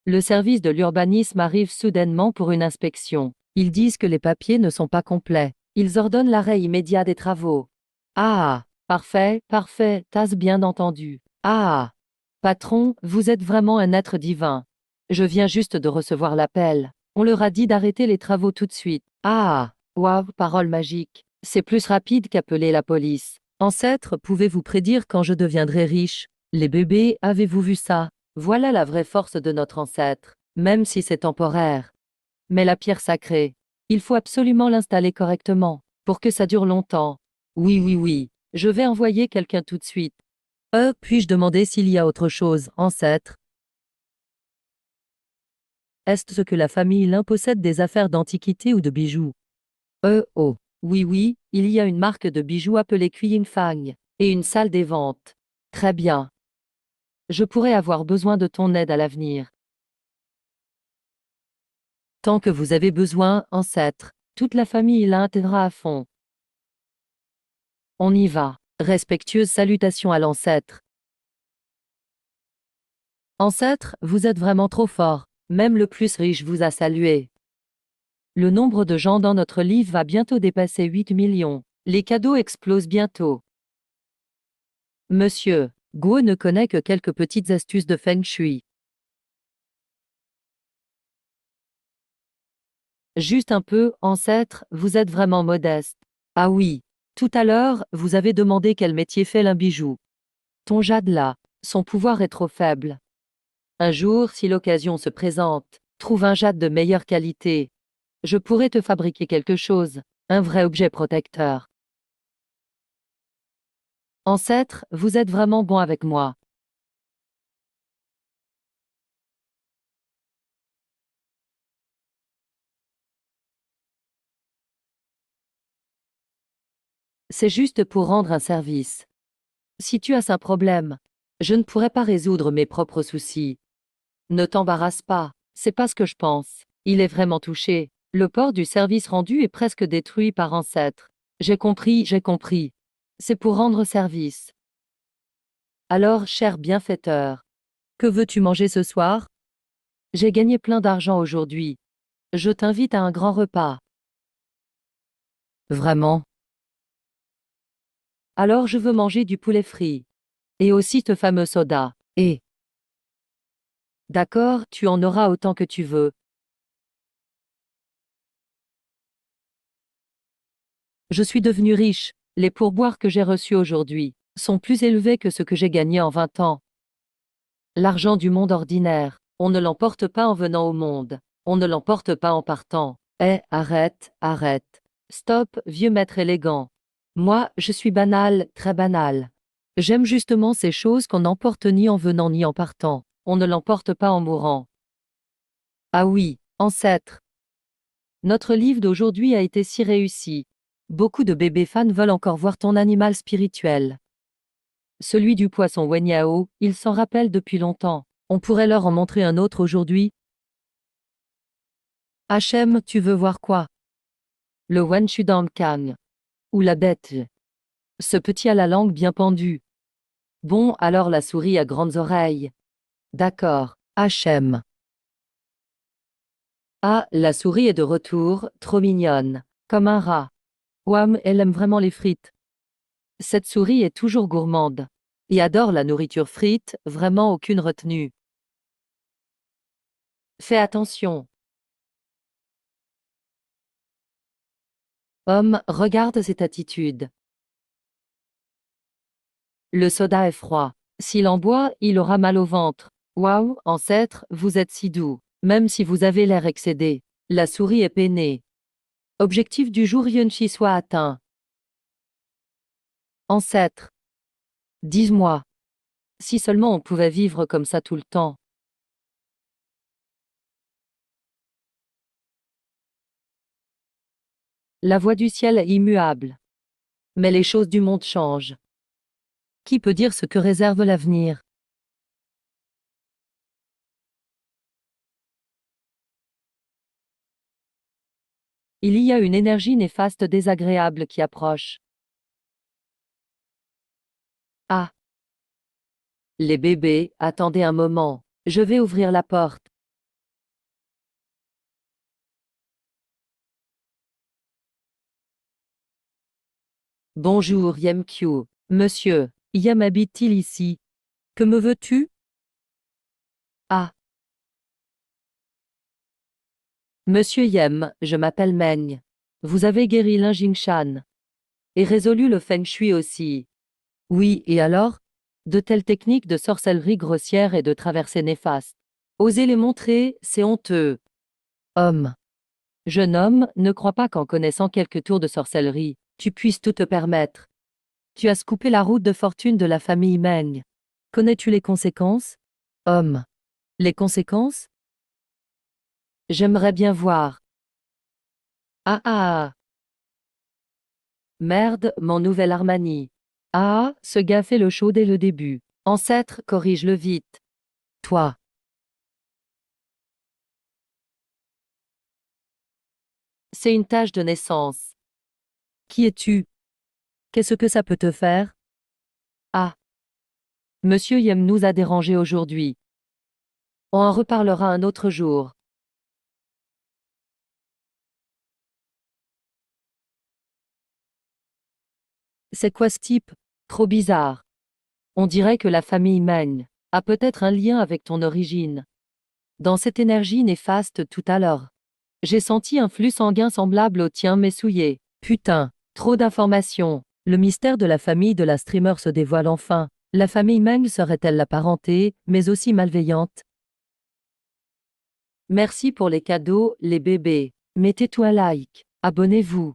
Le service de l'urbanisme arrive soudainement pour une inspection. Ils disent que les papiers ne sont pas complets. Ils ordonnent l'arrêt immédiat des travaux. Ah, parfait, parfait, t'as bien entendu. Ah, patron, vous êtes vraiment un être divin. Je viens juste de recevoir l'appel. On leur a dit d'arrêter les travaux tout de suite. Ah, waouh, parole magique. C'est plus rapide qu'appeler la police. Ancêtre, pouvez-vous prédire quand je deviendrai riche? Les bébés, avez-vous vu ça? Voilà la vraie force de notre ancêtre, même si c'est temporaire. Mais la pierre sacrée, il faut absolument l'installer correctement, pour que ça dure longtemps. Oui, oui, oui, je vais envoyer quelqu'un tout de suite. Puis-je demander s'il y a autre chose, ancêtre? Est-ce que la famille Lin possède des affaires d'antiquité ou de bijoux? Oh. Oui, oui, il y a une marque de bijoux appelée Fang, et une salle des ventes. Très bien. Je pourrais avoir besoin de ton aide à l'avenir. Tant que vous avez besoin, ancêtre, toute la famille Lin t'aidera à fond. On y va. Respectueuse salutation à l'ancêtre. Ancêtre, vous êtes vraiment trop fort. Même le plus riche vous a salué. Le nombre de gens dans notre livre va bientôt dépasser 8 millions. Les cadeaux explosent bientôt. Monsieur, Guo ne connaît que quelques petites astuces de Feng Shui. Juste un peu, ancêtre, vous êtes vraiment modeste. Ah oui. Tout à l'heure, vous avez demandé quel métier fait l'un bijou. Ton jade là, son pouvoir est trop faible. Un jour, si l'occasion se présente, trouve un jade de meilleure qualité. Je pourrais te fabriquer quelque chose, un vrai objet protecteur. Ancêtre, vous êtes vraiment bon avec moi. C'est juste pour rendre un service. Si tu as un problème, je ne pourrais pas résoudre mes propres soucis. Ne t'embarrasse pas, c'est pas ce que je pense. Il est vraiment touché. Le port du service rendu est presque détruit par ancêtre. J'ai compris, j'ai compris. C'est pour rendre service. Alors, cher bienfaiteur, que veux-tu manger ce soir? J'ai gagné plein d'argent aujourd'hui. Je t'invite à un grand repas. Vraiment? Alors je veux manger du poulet frit. Et aussi ce fameux soda. Et d'accord, tu en auras autant que tu veux. Je suis devenu riche. Les pourboires que j'ai reçus aujourd'hui sont plus élevés que ce que j'ai gagné en 20 ans. L'argent du monde ordinaire, on ne l'emporte pas en venant au monde. On ne l'emporte pas en partant. Arrête, arrête. Stop, vieux maître élégant. Moi, je suis banal, très banal. J'aime justement ces choses qu'on n'emporte ni en venant ni en partant. On ne l'emporte pas en mourant. Ah oui, ancêtre. Notre livre d'aujourd'hui a été si réussi. Beaucoup de bébés fans veulent encore voir ton animal spirituel. Celui du poisson Wenyao, ils s'en rappellent depuis longtemps. On pourrait leur en montrer un autre aujourd'hui. Hachem, tu veux voir quoi? Le Wenshudang Kang. Ou la bête. Ce petit à la langue bien pendue. Bon, alors la souris à grandes oreilles. D'accord, Hachem. Ah, la souris est de retour, trop mignonne. Comme un rat. Ouam, elle aime vraiment les frites. Cette souris est toujours gourmande. Et adore la nourriture frite, vraiment aucune retenue. Fais attention. Homme, regarde cette attitude. Le soda est froid. S'il en boit, il aura mal au ventre. Waouh, ancêtre, vous êtes si doux. Même si vous avez l'air excédé. La souris est peinée. Objectif du jour Yunchi soit atteint. Ancêtre. Dis-moi. Si seulement on pouvait vivre comme ça tout le temps. La voix du ciel est immuable. Mais les choses du monde changent. Qui peut dire ce que réserve l'avenir? Il y a une énergie néfaste désagréable qui approche. Ah! Les bébés, attendez un moment. Je vais ouvrir la porte. Bonjour Yemkyu. Monsieur, Yem habite-t-il ici? Que me veux-tu? Ah! Monsieur Yem, je m'appelle Meng. Vous avez guéri l'Injingshan. Et résolu le Feng Shui aussi. Oui, et alors? De telles techniques de sorcellerie grossière et de traversée néfaste. Oser les montrer, c'est honteux. Homme. Jeune homme, ne crois pas qu'en connaissant quelques tours de sorcellerie, tu puisses tout te permettre. Tu as scoopé la route de fortune de la famille Meng. Connais-tu les conséquences? Homme. Les conséquences? J'aimerais bien voir. Ah ah! Merde, mon nouvel Armani. Ah, ce gars fait le show dès le début. Ancêtre, corrige-le vite. Toi. C'est une tâche de naissance. Qui es-tu? Qu'est-ce que ça peut te faire? Ah. Monsieur Yem nous a dérangés aujourd'hui. On en reparlera un autre jour. C'est quoi ce type? Trop bizarre. On dirait que la famille Meng a peut-être un lien avec ton origine. Dans cette énergie néfaste tout à l'heure, j'ai senti un flux sanguin semblable au tien mais souillé. Putain, trop d'informations. Le mystère de la famille de la streamer se dévoile enfin. La famille Meng serait-elle la parenté, mais aussi malveillante? Merci pour les cadeaux, les bébés. Mettez-toi un like. Abonnez-vous.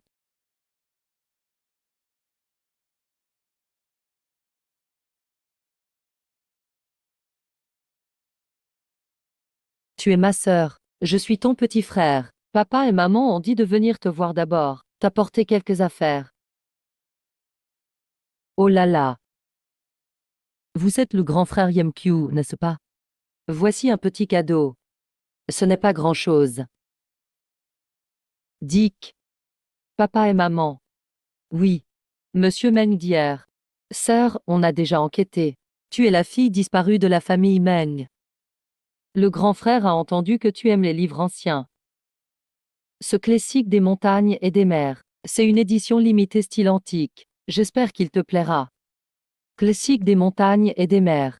Tu es ma sœur. Je suis ton petit frère. Papa et maman ont dit de venir te voir d'abord, t'apporter quelques affaires. Oh là là. Vous êtes le grand frère Yemkyu, n'est-ce pas? Voici un petit cadeau. Ce n'est pas grand-chose. Dick. Papa et maman. Oui. Monsieur Meng d'hier. Sœur, on a déjà enquêté. Tu es la fille disparue de la famille Meng. Le grand frère a entendu que tu aimes les livres anciens. Ce classique des montagnes et des mers. C'est une édition limitée style antique. J'espère qu'il te plaira. Classique des montagnes et des mers.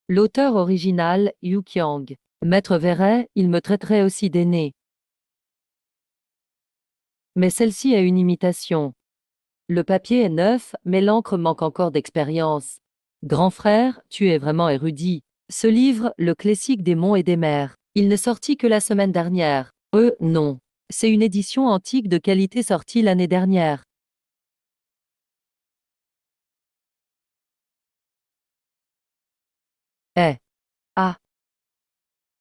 L'auteur original, Yu Qiang. Maître verrait, il me traiterait aussi d'aîné. Mais celle-ci est une imitation. Le papier est neuf, mais l'encre manque encore d'expérience. Grand frère, tu es vraiment érudit. Ce livre, le classique des monts et des mers, il n'est sorti que la semaine dernière. Non. C'est une édition antique de qualité sortie l'année dernière. Eh. Ah.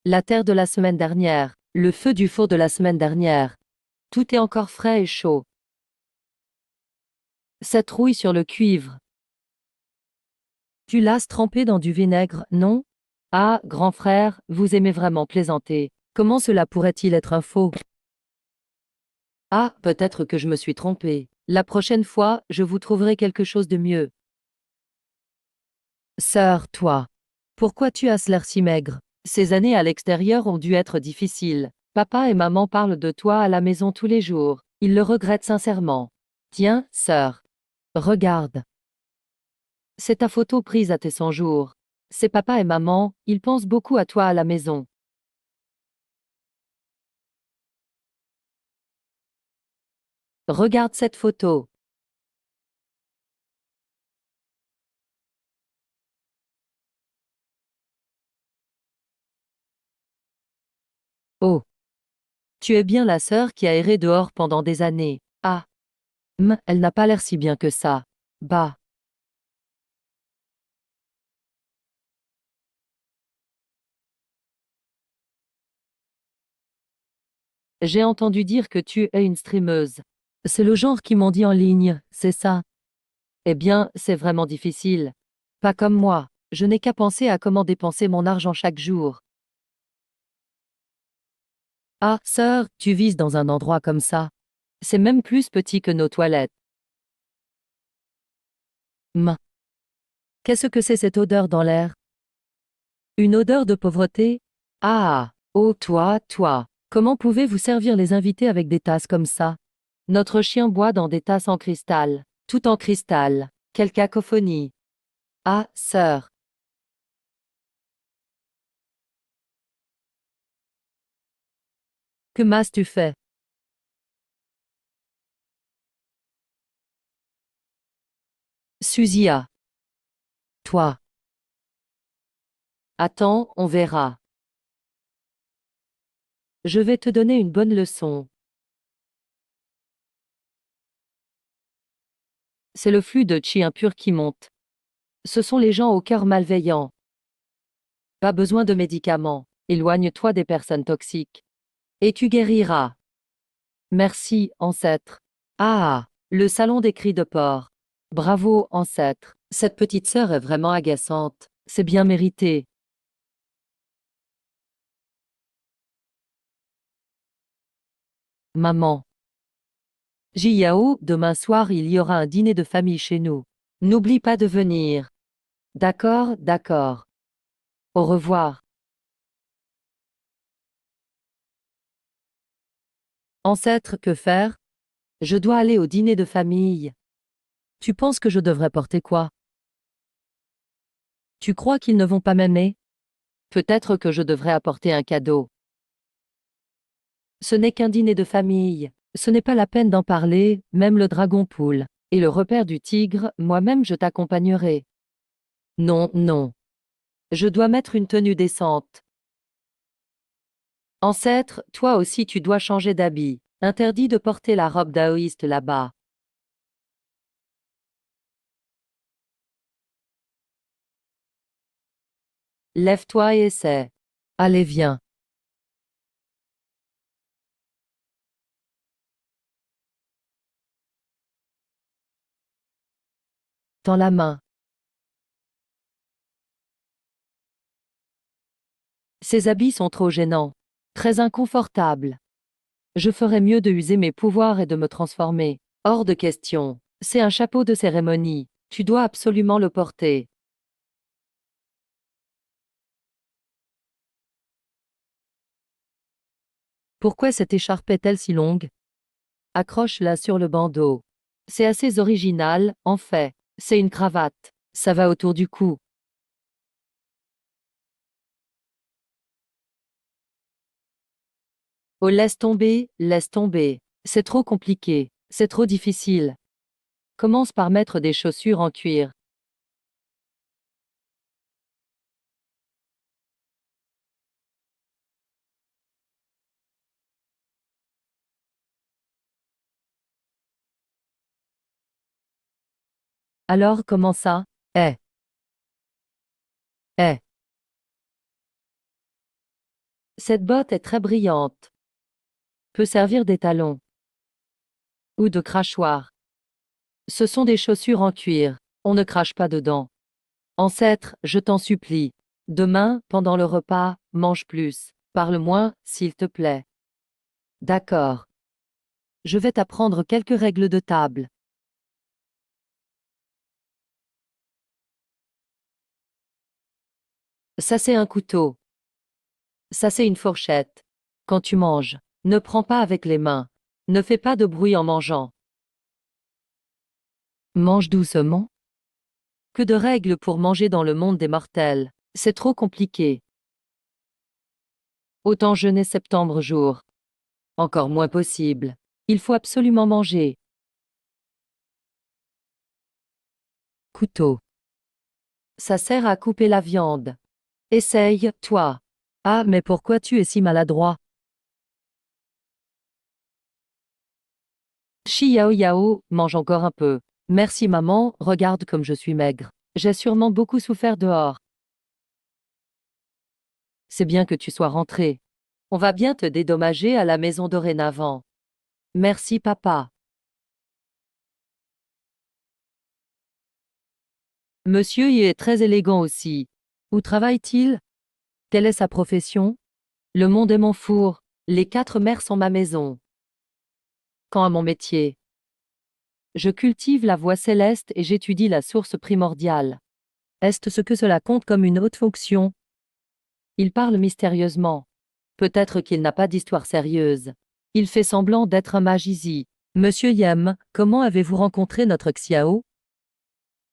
La terre de la semaine dernière. Le feu du four de la semaine dernière. Tout est encore frais et chaud. Cette rouille sur le cuivre. Tu l'as trempé dans du vinaigre, non? Ah, grand frère, vous aimez vraiment plaisanter. Comment cela pourrait-il être un faux? Ah, peut-être que je me suis trompé. La prochaine fois, je vous trouverai quelque chose de mieux. Sœur, toi. Pourquoi tu as l'air si maigre? Ces années à l'extérieur ont dû être difficiles. Papa et maman parlent de toi à la maison tous les jours. Ils le regrettent sincèrement. Tiens, sœur. Regarde. C'est ta photo prise à tes 100 jours. C'est papa et maman, ils pensent beaucoup à toi à la maison. Regarde cette photo. Oh. Tu es bien la sœur qui a erré dehors pendant des années. Ah. Elle n'a pas l'air si bien que ça. Bah. J'ai entendu dire que tu es une streameuse. C'est le genre qui m'ont dit en ligne, c'est ça? Eh bien, c'est vraiment difficile. Pas comme moi. Je n'ai qu'à penser à comment dépenser mon argent chaque jour. Ah, sœur, tu vises dans un endroit comme ça. C'est même plus petit que nos toilettes. Hum. Qu'est-ce que c'est cette odeur dans l'air? Une odeur de pauvreté? Ah! Oh toi! Comment pouvez-vous servir les invités avec des tasses comme ça? Notre chien boit dans des tasses en cristal. Tout en cristal. Quelle cacophonie! Ah, sœur! Que m'as-tu fait? Suzia. Toi. Attends, on verra. Je vais te donner une bonne leçon. C'est le flux de chi impur qui monte. Ce sont les gens au cœur malveillant. Pas besoin de médicaments. Éloigne-toi des personnes toxiques. Et tu guériras. Merci, ancêtre. Ah! Le salon des cris de porc. Bravo, ancêtre. Cette petite sœur est vraiment agaçante. C'est bien mérité. Maman. Jiao, demain soir il y aura un dîner de famille chez nous. N'oublie pas de venir. D'accord, d'accord. Au revoir. Ancêtre, que faire? Je dois aller au dîner de famille. Tu penses que je devrais porter quoi? Tu crois qu'ils ne vont pas m'aimer? Peut-être que je devrais apporter un cadeau. Ce n'est qu'un dîner de famille. Ce n'est pas la peine d'en parler, même le dragon poule. Et le repère du tigre, moi-même je t'accompagnerai. Non, non. Je dois mettre une tenue décente. Ancêtre, toi aussi tu dois changer d'habit. Interdit de porter la robe daoïste là-bas. Lève-toi et essaie. Allez, viens. Tends la main. Ces habits sont trop gênants. Très inconfortables. Je ferais mieux de user mes pouvoirs et de me transformer. Hors de question. C'est un chapeau de cérémonie. Tu dois absolument le porter. Pourquoi cette écharpe est-elle si longue? Accroche-la sur le bandeau. C'est assez original, en fait. C'est une cravate. Ça va autour du cou. Oh, laisse tomber, laisse tomber. C'est trop compliqué. C'est trop difficile. Commence par mettre des chaussures en cuir. Alors, comment ça? Eh, eh. Cette botte est très brillante. Peut servir d'étalon. ou de crachoir. Ce sont des chaussures en cuir. On ne crache pas dedans. Ancêtre, je t'en supplie. Demain, pendant le repas, mange plus. Parle moins, s'il te plaît. D'accord. Je vais t'apprendre quelques règles de table. Ça c'est un couteau. Ça c'est une fourchette. Quand tu manges, ne prends pas avec les mains. Ne fais pas de bruit en mangeant. Mange doucement. Que de règles pour manger dans le monde des mortels. C'est trop compliqué. Autant jeûner septembre jour. Encore moins possible. Il faut absolument manger. Couteau. Ça sert à couper la viande. Essaye, toi. Ah, mais pourquoi tu es si maladroit? Chi yao yao, mange encore un peu. Merci maman, regarde comme je suis maigre. J'ai sûrement beaucoup souffert dehors. C'est bien que tu sois rentré. On va bien te dédommager à la maison dorénavant. Merci papa. Monsieur y est très élégant aussi. Où travaille-t-il? Quelle est sa profession? Le monde est mon four. Les 4 mers sont ma maison. Quant à mon métier, je cultive la voie céleste et j'étudie la source primordiale. Est-ce ce que cela compte comme une haute fonction? Il parle mystérieusement. Peut-être qu'il n'a pas d'histoire sérieuse. Il fait semblant d'être un magisi. Monsieur Yem, comment avez-vous rencontré notre Xiao?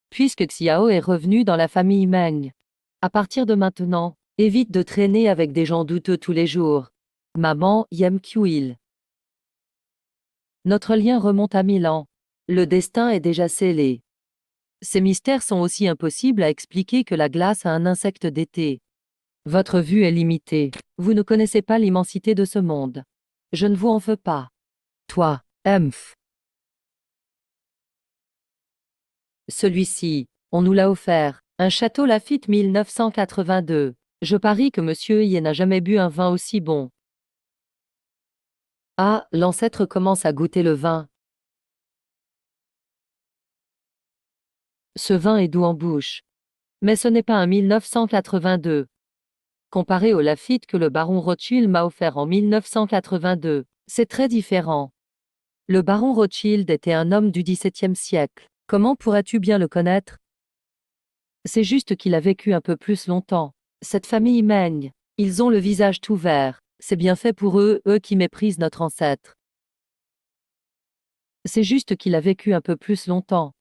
Puisque Xiao est revenu dans la famille Meng. À partir de maintenant, évite de traîner avec des gens douteux tous les jours. Maman Yem Kuil. Notre lien remonte à 1000 ans. Le destin est déjà scellé. Ces mystères sont aussi impossibles à expliquer que la glace à un insecte d'été. Votre vue est limitée. Vous ne connaissez pas l'immensité de ce monde. Je ne vous en veux pas. Toi, Emph. Celui-ci, on nous l'a offert. Un château Lafite 1982. Je parie que monsieur y n'a jamais bu un vin aussi bon. Ah, l'ancêtre commence à goûter le vin. Ce vin est doux en bouche. Mais ce n'est pas un 1982. Comparé au Lafite que le baron Rothschild m'a offert en 1982, c'est très différent. Le baron Rothschild était un homme du XVIIe siècle. Comment pourrais-tu bien le connaître? C'est juste qu'il a vécu un peu plus longtemps. Cette famille Meng, ils ont le visage tout vert. C'est bien fait pour eux, eux qui méprisent notre ancêtre. C'est juste qu'il a vécu un peu plus longtemps.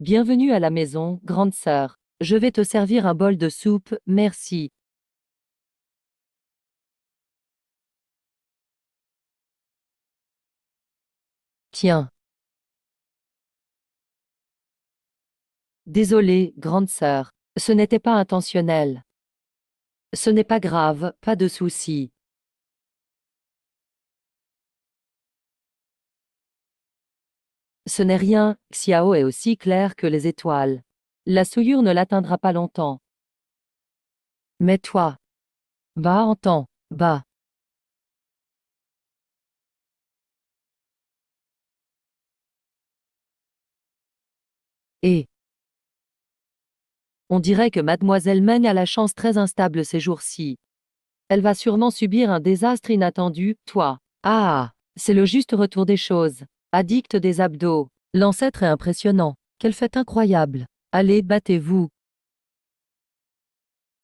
Bienvenue à la maison, grande sœur. Je vais te servir un bol de soupe, merci. Tiens. Désolée, grande sœur. Ce n'était pas intentionnel. Ce n'est pas grave, pas de souci. Ce n'est rien, Xiao est aussi clair que les étoiles. La souillure ne l'atteindra pas longtemps. Mais toi. Bah entends, bah. Et. On dirait que mademoiselle Meng a la chance très instable ces jours-ci. Elle va sûrement subir un désastre inattendu, toi. Ah, c'est le juste retour des choses. Addict des abdos. L'ancêtre est impressionnant. Quelle fête incroyable. Allez, battez-vous.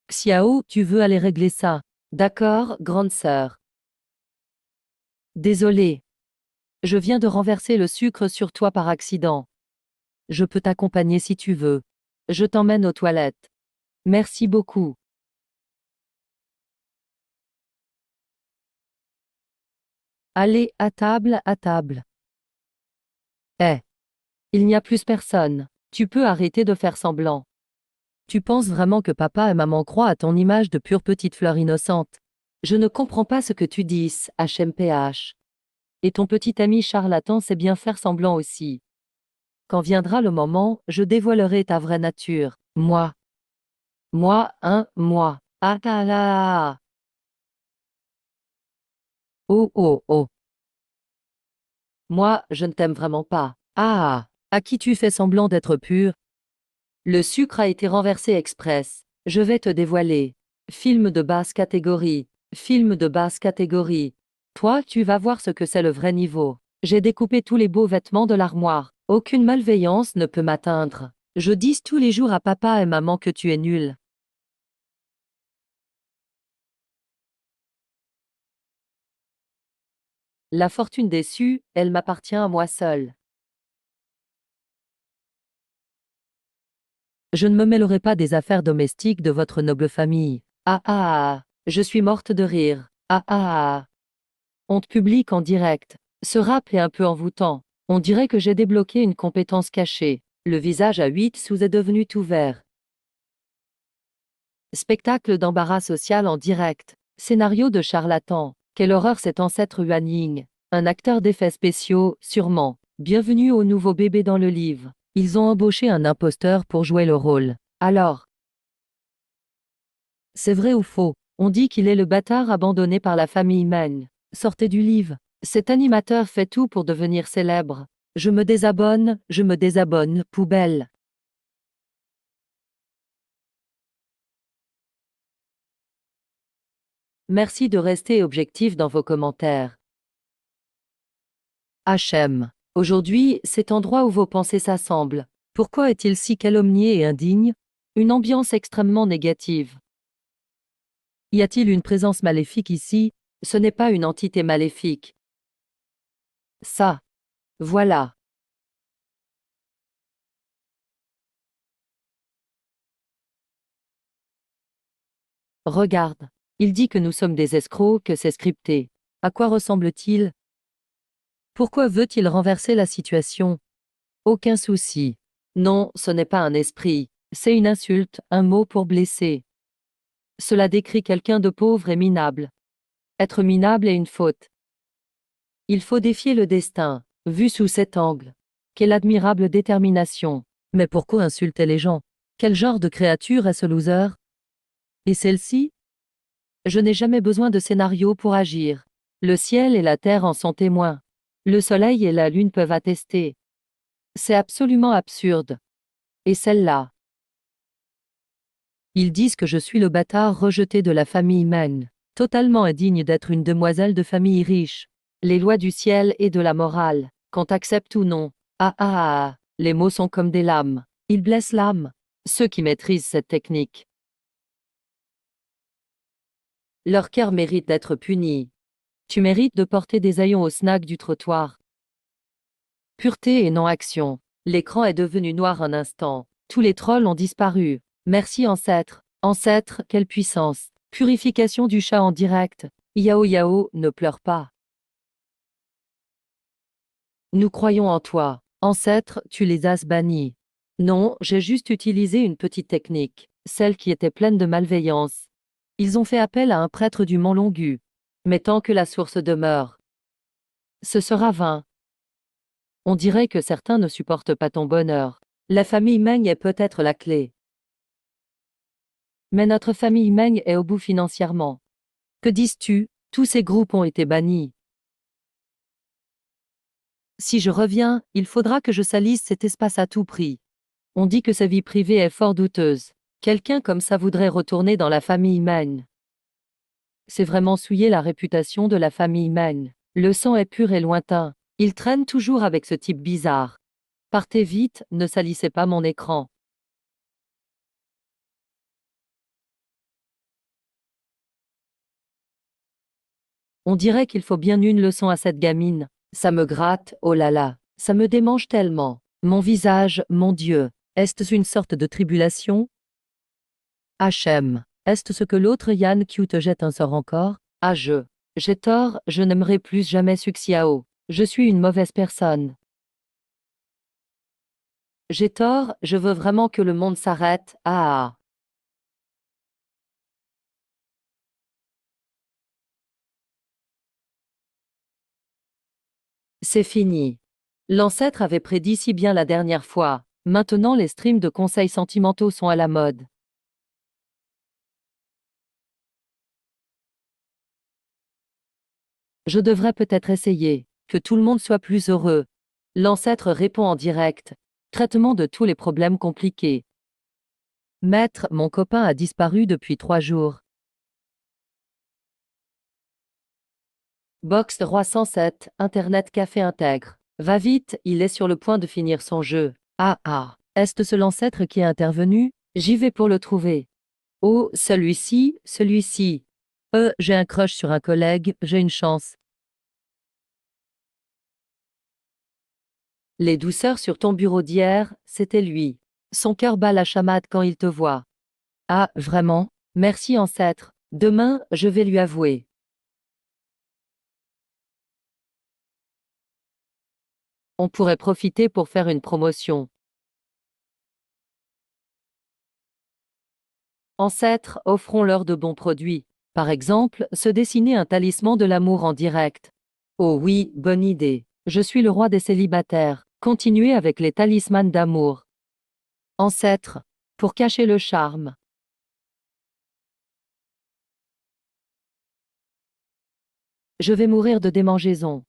Xiao, tu veux aller régler ça? D'accord, grande sœur. Désolé. Je viens de renverser le sucre sur toi par accident. Je peux t'accompagner si tu veux. Je t'emmène aux toilettes. Merci beaucoup. Allez, à table, à table. Eh. Il n'y a plus personne. Tu peux arrêter de faire semblant. Tu penses vraiment que papa et maman croient à ton image de pure petite fleur innocente? Je ne comprends pas ce que tu dis, HMPH. Et ton petit ami charlatan sait bien faire semblant aussi. Quand viendra le moment, je dévoilerai ta vraie nature. Moi. Moi, hein, moi. Ah là là. Oh oh oh. Moi, je ne t'aime vraiment pas. Ah. À qui tu fais semblant d'être pur? Le sucre a été renversé express. Je vais te dévoiler. Film de basse catégorie. Film de basse catégorie. Toi, tu vas voir ce que c'est le vrai niveau. J'ai découpé tous les beaux vêtements de l'armoire. Aucune malveillance ne peut m'atteindre. Je dis tous les jours à papa et maman que tu es nul. La fortune déçue, elle m'appartient à moi seule. Je ne me mêlerai pas des affaires domestiques de votre noble famille. Ah ah ah. Je suis morte de rire. Ah ah ah. Honte publique en direct. Ce rap est un peu envoûtant. On dirait que j'ai débloqué une compétence cachée. Le visage à 8 sous est devenu tout vert. Spectacle d'embarras social en direct. Scénario de charlatan. Quelle horreur cet ancêtre Yuan. Un acteur d'effets spéciaux, sûrement. Bienvenue au nouveau bébé dans le livre. Ils ont embauché un imposteur pour jouer le rôle. Alors, c'est vrai ou faux? On dit qu'il est le bâtard abandonné par la famille Meng. Sortez du livre. Cet animateur fait tout pour devenir célèbre. Je me désabonne, poubelle. Merci de rester objectif dans vos commentaires. HM. Aujourd'hui, cet endroit où vos pensées s'assemblent. Pourquoi est-il si calomnié et indigne? Une ambiance extrêmement négative. Y a-t-il une présence maléfique ici? Ce n'est pas une entité maléfique. Ça. Voilà. Regarde. Il dit que nous sommes des escrocs, que c'est scripté. À quoi ressemble-t-il? Pourquoi veut-il renverser la situation? Aucun souci. Non, ce n'est pas un esprit. C'est une insulte, un mot pour blesser. Cela décrit quelqu'un de pauvre et minable. Être minable est une faute. Il faut défier le destin, vu sous cet angle. Quelle admirable détermination. Mais pourquoi insulter les gens? Quel genre de créature est ce loser? Et celle-ci? Je n'ai jamais besoin de scénario pour agir. Le ciel et la terre en sont témoins. Le soleil et la lune peuvent attester. C'est absolument absurde. Et celle-là? Ils disent que je suis le bâtard rejeté de la famille Meng. Totalement indigne d'être une demoiselle de famille riche. Les lois du ciel et de la morale, qu'on accepte ou non. Ah ah ah, ah. Les mots sont comme des lames. Ils blessent l'âme. Ceux qui maîtrisent cette technique. Leur cœur mérite d'être puni. Tu mérites de porter des haillons au snack du trottoir. Pureté et non-action. L'écran est devenu noir un instant. Tous les trolls ont disparu. Merci ancêtre. Ancêtre, quelle puissance. Purification du chat en direct. Yao Yao, ne pleure pas. Nous croyons en toi. Ancêtre, tu les as bannis. Non, j'ai juste utilisé une petite technique, celle qui était pleine de malveillance. Ils ont fait appel à un prêtre du Mont Longu. Mais tant que la source demeure, ce sera vain. On dirait que certains ne supportent pas ton bonheur. La famille Meng est peut-être la clé. Mais notre famille Meng est au bout financièrement. Que dises-tu? Tous ces groupes ont été bannis. Si je reviens, il faudra que je salisse cet espace à tout prix. On dit que sa vie privée est fort douteuse. Quelqu'un comme ça voudrait retourner dans la famille Meng. C'est vraiment souiller la réputation de la famille Meng. Le sang est pur et lointain. Il traîne toujours avec ce type bizarre. Partez vite, ne salissez pas mon écran. On dirait qu'il faut bien une leçon à cette gamine. Ça me gratte, oh là là. Ça me démange tellement. Mon visage, mon Dieu. Est-ce une sorte de tribulation? HM. Est-ce ce que l'autre Yann Q te jette un sort encore? Ah j'ai tort, je n'aimerai plus jamais Suxiao. Je suis une mauvaise personne. J'ai tort, je veux vraiment que le monde s'arrête. Ah. C'est fini. L'ancêtre avait prédit si bien la dernière fois. Maintenant les streams de conseils sentimentaux sont à la mode. Je devrais peut-être essayer. Que tout le monde soit plus heureux. L'ancêtre répond en direct. Traitement de tous les problèmes compliqués. Maître, mon copain a disparu depuis 3 jours. Box 307, Internet Café intègre. Va vite, il est sur le point de finir son jeu. Ah ah, est-ce ce l'ancêtre qui est intervenu? J'y vais pour le trouver. Oh, celui-ci, celui-ci. J'ai un crush sur un collègue, j'ai une chance. Les douceurs sur ton bureau d'hier, c'était lui. Son cœur bat la chamade quand il te voit. Ah, vraiment? Merci ancêtre. Demain, je vais lui avouer. On pourrait profiter pour faire une promotion. Ancêtres, offrons-leur de bons produits. Par exemple, se dessiner un talisman de l'amour en direct. Oh oui, bonne idée. Je suis le roi des célibataires. Continuez avec les talismans d'amour. Ancêtres, pour cacher le charme. Je vais mourir de démangeaison.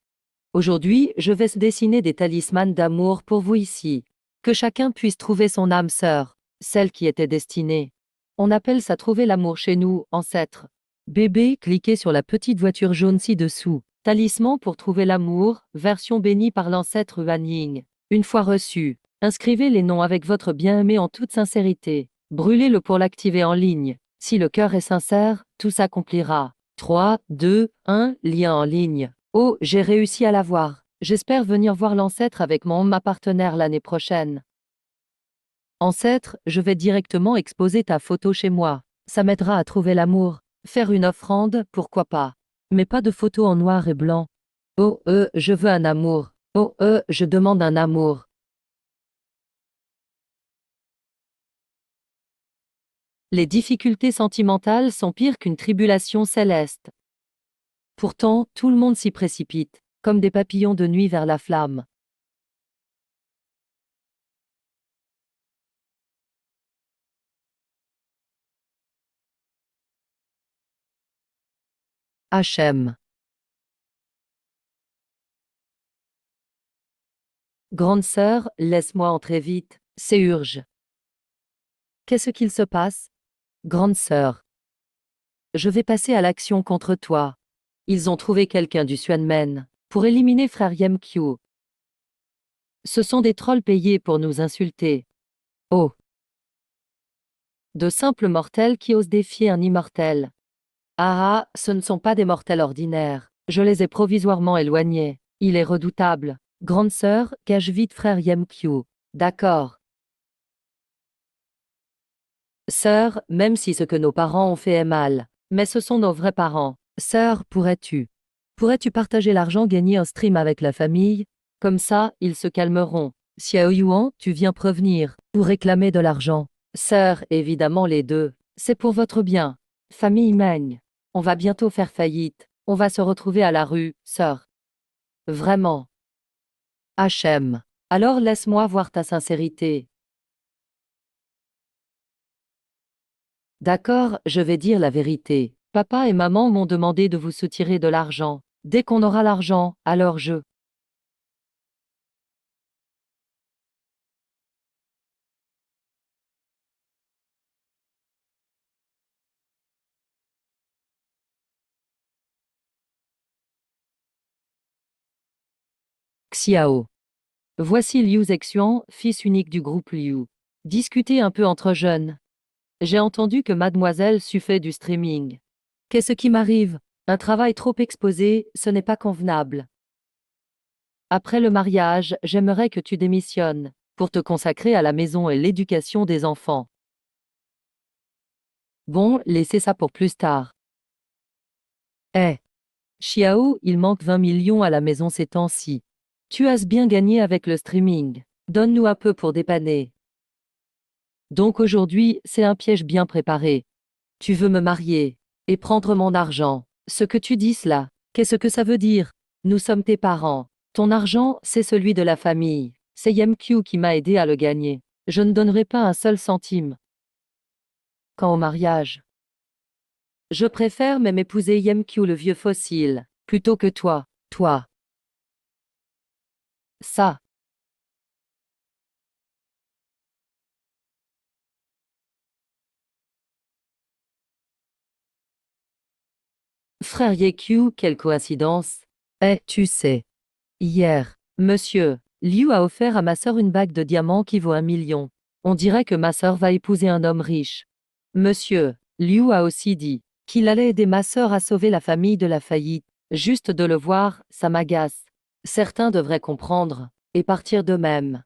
Aujourd'hui, je vais dessiner des talismans d'amour pour vous ici. Que chacun puisse trouver son âme sœur, celle qui était destinée. On appelle ça trouver l'amour chez nous, ancêtres. Bébé, cliquez sur la petite voiture jaune ci-dessous. Talisman pour trouver l'amour, version bénie par l'ancêtre Huan Yin. Une fois reçu, inscrivez les noms avec votre bien-aimé en toute sincérité. Brûlez-le pour l'activer en ligne. Si le cœur est sincère, tout s'accomplira. 3, 2, 1, lien en ligne. Oh, j'ai réussi à l'avoir. J'espère venir voir l'ancêtre avec ma partenaire l'année prochaine. Ancêtre, je vais directement exposer ta photo chez moi. Ça m'aidera à trouver l'amour. Faire une offrande, pourquoi pas. Mais pas de photo en noir et blanc. Oh, je veux un amour. Oh, je demande un amour. Les difficultés sentimentales sont pires qu'une tribulation céleste. Pourtant, tout le monde s'y précipite, comme des papillons de nuit vers la flamme. HM. Grande sœur, laisse-moi entrer vite, c'est urge. Qu'est-ce qu'il se passe? Grande sœur. Je vais passer à l'action contre toi. Ils ont trouvé quelqu'un du Xuanmen pour éliminer frère Yemkyu. Ce sont des trolls payés pour nous insulter. Oh. De simples mortels qui osent défier un immortel. Ah ah, ce ne sont pas des mortels ordinaires. Je les ai provisoirement éloignés. Il est redoutable. Grande sœur, cache vite frère Yemkyu. D'accord. Sœur, même si ce que nos parents ont fait est mal, mais ce sont nos vrais parents. Sœur, pourrais-tu partager l'argent gagné en stream avec la famille? Comme ça, ils se calmeront. Xiao Yuan, tu viens prévenir, ou réclamer de l'argent. Sœur, évidemment les deux. C'est pour votre bien. Famille Meng. On va bientôt faire faillite. On va se retrouver à la rue, sœur. Vraiment. HM. Alors laisse-moi voir ta sincérité. D'accord, je vais dire la vérité. Papa et maman m'ont demandé de vous soutirer de l'argent. Dès qu'on aura l'argent, alors je... Xiao. Voici Liu Zexuan, fils unique du groupe Liu. Discutez un peu entre jeunes. J'ai entendu que mademoiselle Su fait du streaming. Qu'est-ce qui m'arrive? Un travail trop exposé, ce n'est pas convenable. Après le mariage, j'aimerais que tu démissionnes, pour te consacrer à la maison et l'éducation des enfants. Bon, laissez ça pour plus tard. Eh, Xiao, il manque 20 millions à la maison ces temps-ci. Tu as bien gagné avec le streaming. Donne-nous un peu pour dépanner. Donc aujourd'hui, c'est un piège bien préparé. Tu veux me marier et prendre mon argent. Ce que tu dis là, qu'est-ce que ça veut dire? Nous sommes tes parents. Ton argent, c'est celui de la famille. C'est Yemkyu qui m'a aidé à le gagner. Je ne donnerai pas un seul centime. Quant au mariage, je préfère même épouser Yemkyu le vieux fossile. Plutôt que toi, toi. Ça. Frère Yekyu, quelle coïncidence. Eh, tu sais. Hier, monsieur, Liu a offert à ma sœur une bague de diamants qui vaut 1 million. On dirait que ma sœur va épouser un homme riche. Monsieur, Liu a aussi dit qu'il allait aider ma sœur à sauver la famille de la faillite. Juste de le voir, ça m'agace. Certains devraient comprendre et partir d'eux-mêmes.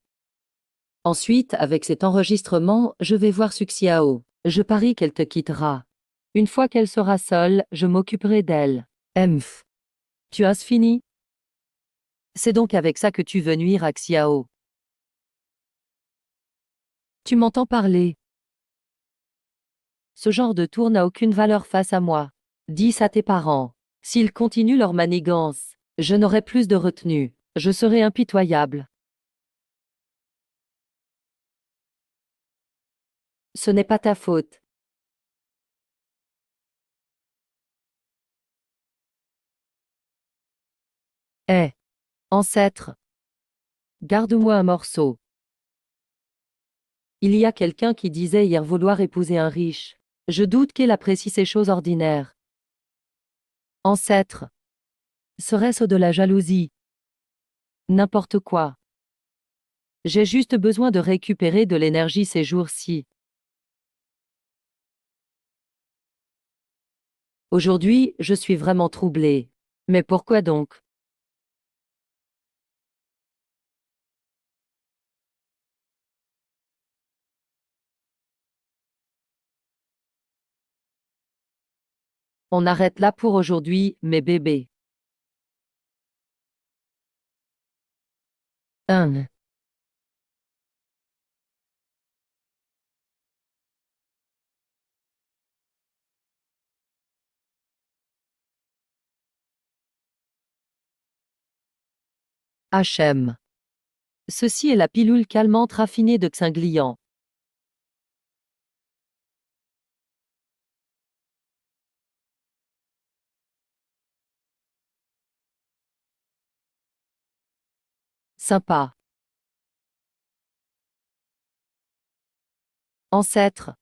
Ensuite, avec cet enregistrement, je vais voir Suxiao. Je parie qu'elle te quittera. Une fois qu'elle sera seule, je m'occuperai d'elle. Emph. Tu as fini? C'est donc avec ça que tu veux nuire à Xiao. Tu m'entends parler? Ce genre de tour n'a aucune valeur face à moi. Dis ça à tes parents. S'ils continuent leur manigance, je n'aurai plus de retenue. Je serai impitoyable. Ce n'est pas ta faute. Hé, ancêtre, garde-moi un morceau. Il y a quelqu'un qui disait hier vouloir épouser un riche. Je doute qu'elle apprécie ces choses ordinaires. Ancêtre, serait-ce de la jalousie? N'importe quoi. J'ai juste besoin de récupérer de l'énergie ces jours-ci. Aujourd'hui, je suis vraiment troublée. Mais pourquoi donc? On arrête là pour aujourd'hui, mes bébés. 1. HM. Ceci est la pilule calmante raffinée de Xinglian. Sympa. Ancêtre.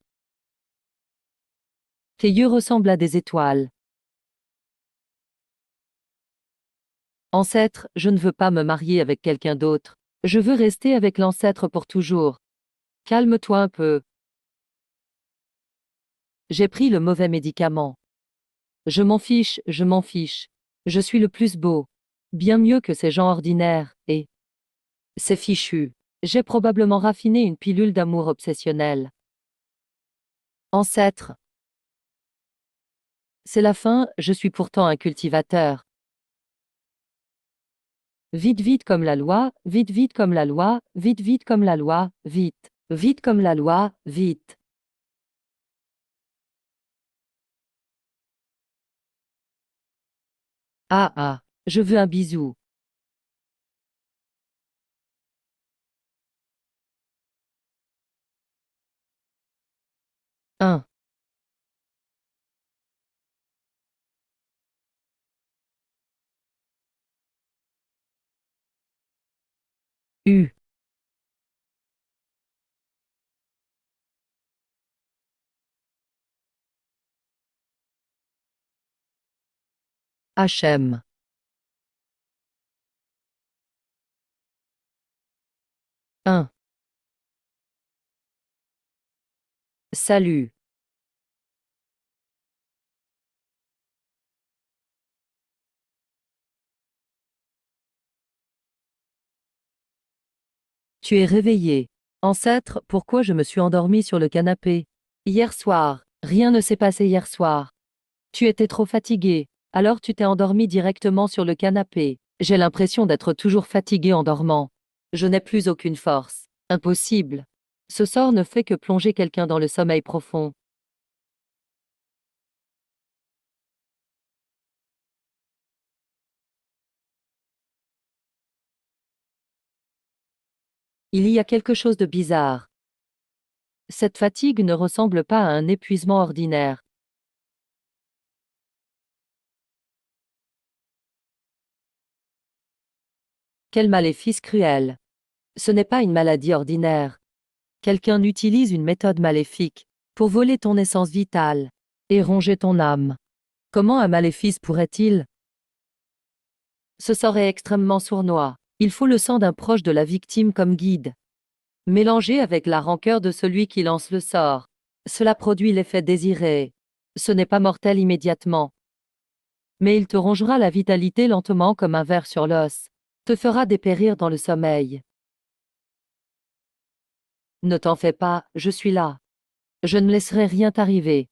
Tes yeux ressemblent à des étoiles. Ancêtre, je ne veux pas me marier avec quelqu'un d'autre. Je veux rester avec l'ancêtre pour toujours. Calme-toi un peu. J'ai pris le mauvais médicament. Je m'en fiche, je m'en fiche. Je suis le plus beau. Bien mieux que ces gens ordinaires, et c'est fichu. J'ai probablement raffiné une pilule d'amour obsessionnel. Ancêtre. C'est la fin, je suis pourtant un cultivateur. Vite vite comme la loi, vite vite comme la loi, vite vite comme la loi, vite. Vite comme la loi, vite. Ah ah, je veux un bisou. 1. U. HM. 1. Salut. Tu es réveillé. Ancêtre, pourquoi je me suis endormi sur le canapé? Hier soir. Rien ne s'est passé hier soir. Tu étais trop fatigué. Alors tu t'es endormi directement sur le canapé. J'ai l'impression d'être toujours fatigué en dormant. Je n'ai plus aucune force. Impossible. Ce sort ne fait que plonger quelqu'un dans le sommeil profond. Il y a quelque chose de bizarre. Cette fatigue ne ressemble pas à un épuisement ordinaire. Quel maléfice cruel. Ce n'est pas une maladie ordinaire. Quelqu'un utilise une méthode maléfique pour voler ton essence vitale et ronger ton âme. Comment un maléfice pourrait-il? Ce sort est extrêmement sournois. Il faut le sang d'un proche de la victime comme guide. Mélangé avec la rancœur de celui qui lance le sort. Cela produit l'effet désiré. Ce n'est pas mortel immédiatement. Mais il te rongera la vitalité lentement comme un ver sur l'os. Te fera dépérir dans le sommeil. Ne t'en fais pas, je suis là. Je ne laisserai rien t'arriver.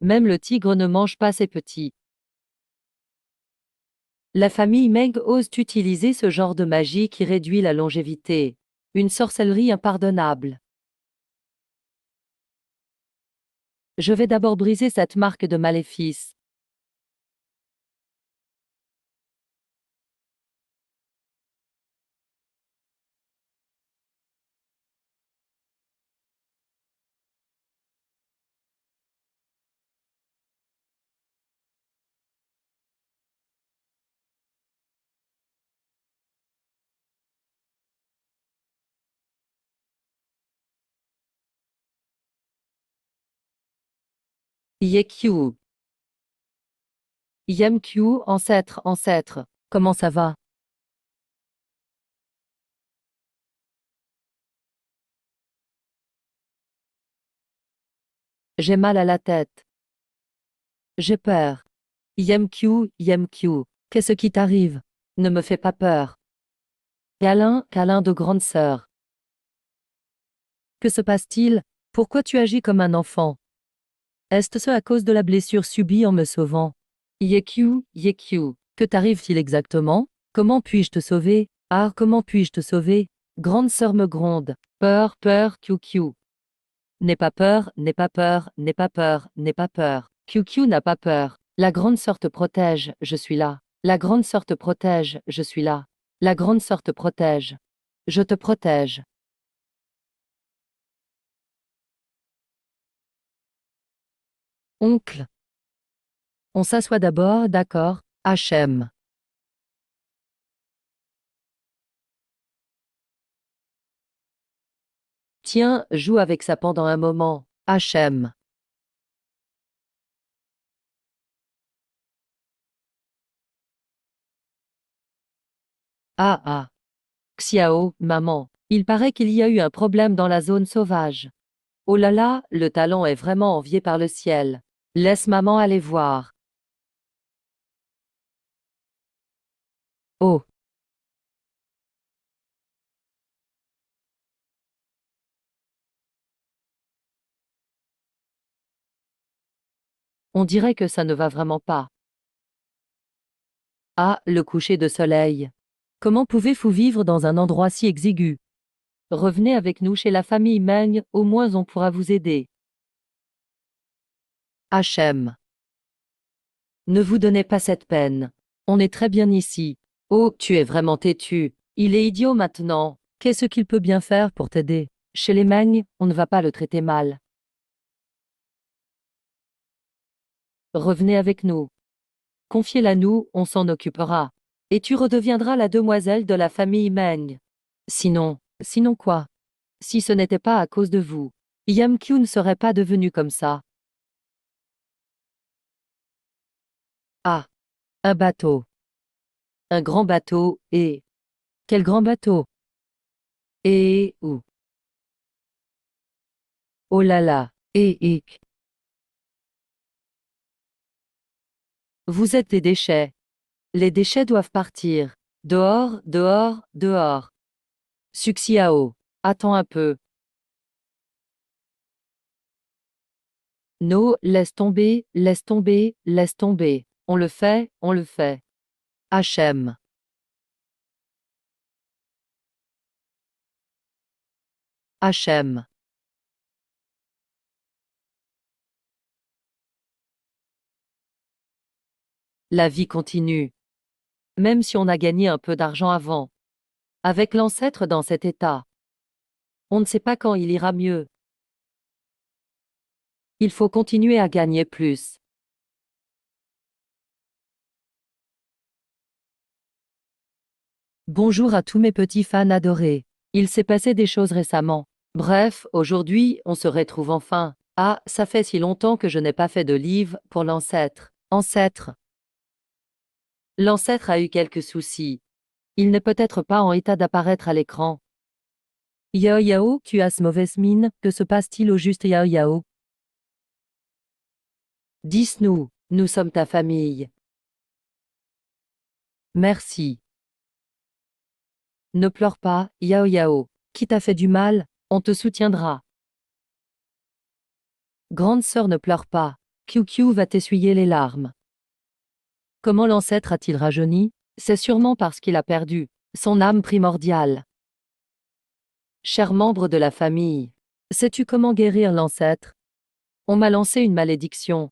Même le tigre ne mange pas ses petits. La famille Meng ose utiliser ce genre de magie qui réduit la longévité. Une sorcellerie impardonnable. Je vais d'abord briser cette marque de maléfice. Yekyu. Yamkyu, ancêtre, ancêtre. Comment ça va? J'ai mal à la tête. J'ai peur. Yamkyu, Yamkyu. Qu'est-ce qui t'arrive? Ne me fais pas peur. Câlin, câlin de grande sœur. Que se passe-t-il? Pourquoi tu agis comme un enfant? Est-ce ce à cause de la blessure subie en me sauvant? Yekyu, Yekyu. Que t'arrive-t-il exactement? Comment puis-je te sauver? Ah, comment puis-je te sauver? Grande sœur me gronde. Peur, peur, Kyukyu. N'aie pas peur, n'aie pas peur, n'aie pas peur, n'aie pas peur. Kyukyu n'a pas peur. La grande sœur te protège, je suis là. La grande sœur te protège, je suis là. La grande sœur te protège. Je te protège. Oncle. On s'assoit d'abord, d'accord, Hachem. Tiens, joue avec ça pendant un moment, Hachem. Ah ah. Xiao, maman. Il paraît qu'il y a eu un problème dans la zone sauvage. Oh là là, le talent est vraiment envié par le ciel. Laisse maman aller voir. Oh, on dirait que ça ne va vraiment pas. Ah, le coucher de soleil. Comment pouvez-vous vivre dans un endroit si exigu? Revenez avec nous chez la famille Meng, au moins on pourra vous aider. Hachem. Ne vous donnez pas cette peine. On est très bien ici. Oh, tu es vraiment têtu. Il est idiot maintenant. Qu'est-ce qu'il peut bien faire pour t'aider? Chez les Meng, on ne va pas le traiter mal. Revenez avec nous. Confiez-la nous, on s'en occupera. Et tu redeviendras la demoiselle de la famille Meng. Sinon quoi? Si ce n'était pas à cause de vous, Yamkyu ne serait pas devenu comme ça. Ah, un bateau. Un grand bateau, et... Quel grand bateau? Et où? Oh là là, et... Vous êtes des déchets. Les déchets doivent partir. Dehors, dehors, dehors. Suxiao. Attends un peu. No, laisse tomber, laisse tomber, laisse tomber. On le fait, on le fait. Hachem. Hachem. La vie continue. Même si on a gagné un peu d'argent avant. Avec l'ancêtre dans cet état, on ne sait pas quand il ira mieux. Il faut continuer à gagner plus. Bonjour à tous mes petits fans adorés. Il s'est passé des choses récemment. Bref, aujourd'hui, on se retrouve enfin. Ah, ça fait si longtemps que je n'ai pas fait de livre pour l'ancêtre. Ancêtre. L'ancêtre a eu quelques soucis. Il n'est peut-être pas en état d'apparaître à l'écran. Yao Yao, tu as ce mauvaise mine, que se passe-t-il au juste Yao Yao? Dis-nous, nous sommes ta famille. Merci. Ne pleure pas, Yao Yao. Qui t'a fait du mal, on te soutiendra. Grande sœur ne pleure pas. QQ va t'essuyer les larmes. Comment l'ancêtre a-t-il rajeuni? C'est sûrement parce qu'il a perdu son âme primordiale. Cher membre de la famille, sais-tu comment guérir l'ancêtre? On m'a lancé une malédiction.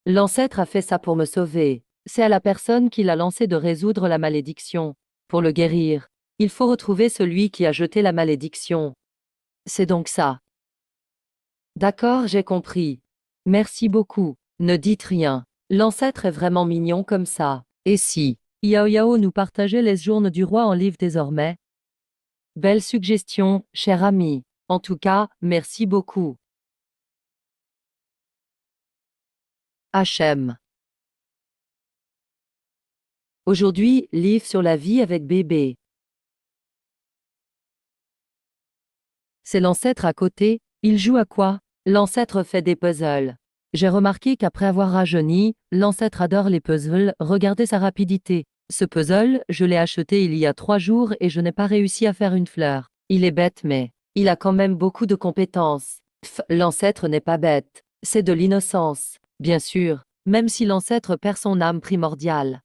L'ancêtre a fait ça pour me sauver. C'est à la personne qui l'a lancé de résoudre la malédiction. Pour le guérir, il faut retrouver celui qui a jeté la malédiction. C'est donc ça. D'accord, j'ai compris. Merci beaucoup. Ne dites rien. L'ancêtre est vraiment mignon comme ça. Et si Yao Yao nous partageait les journées du roi en livre désormais? Belle suggestion, cher ami. En tout cas, merci beaucoup. HM. Aujourd'hui, livre sur la vie avec bébé. C'est l'ancêtre à côté, il joue à quoi? L'ancêtre fait des puzzles. J'ai remarqué qu'après avoir rajeuni, l'ancêtre adore les puzzles, regardez sa rapidité. Ce puzzle, je l'ai acheté il y a 3 jours et je n'ai pas réussi à faire une fleur. Il est bête mais il a quand même beaucoup de compétences. Pff, l'ancêtre n'est pas bête, c'est de l'innocence. Bien sûr, même si l'ancêtre perd son âme primordiale.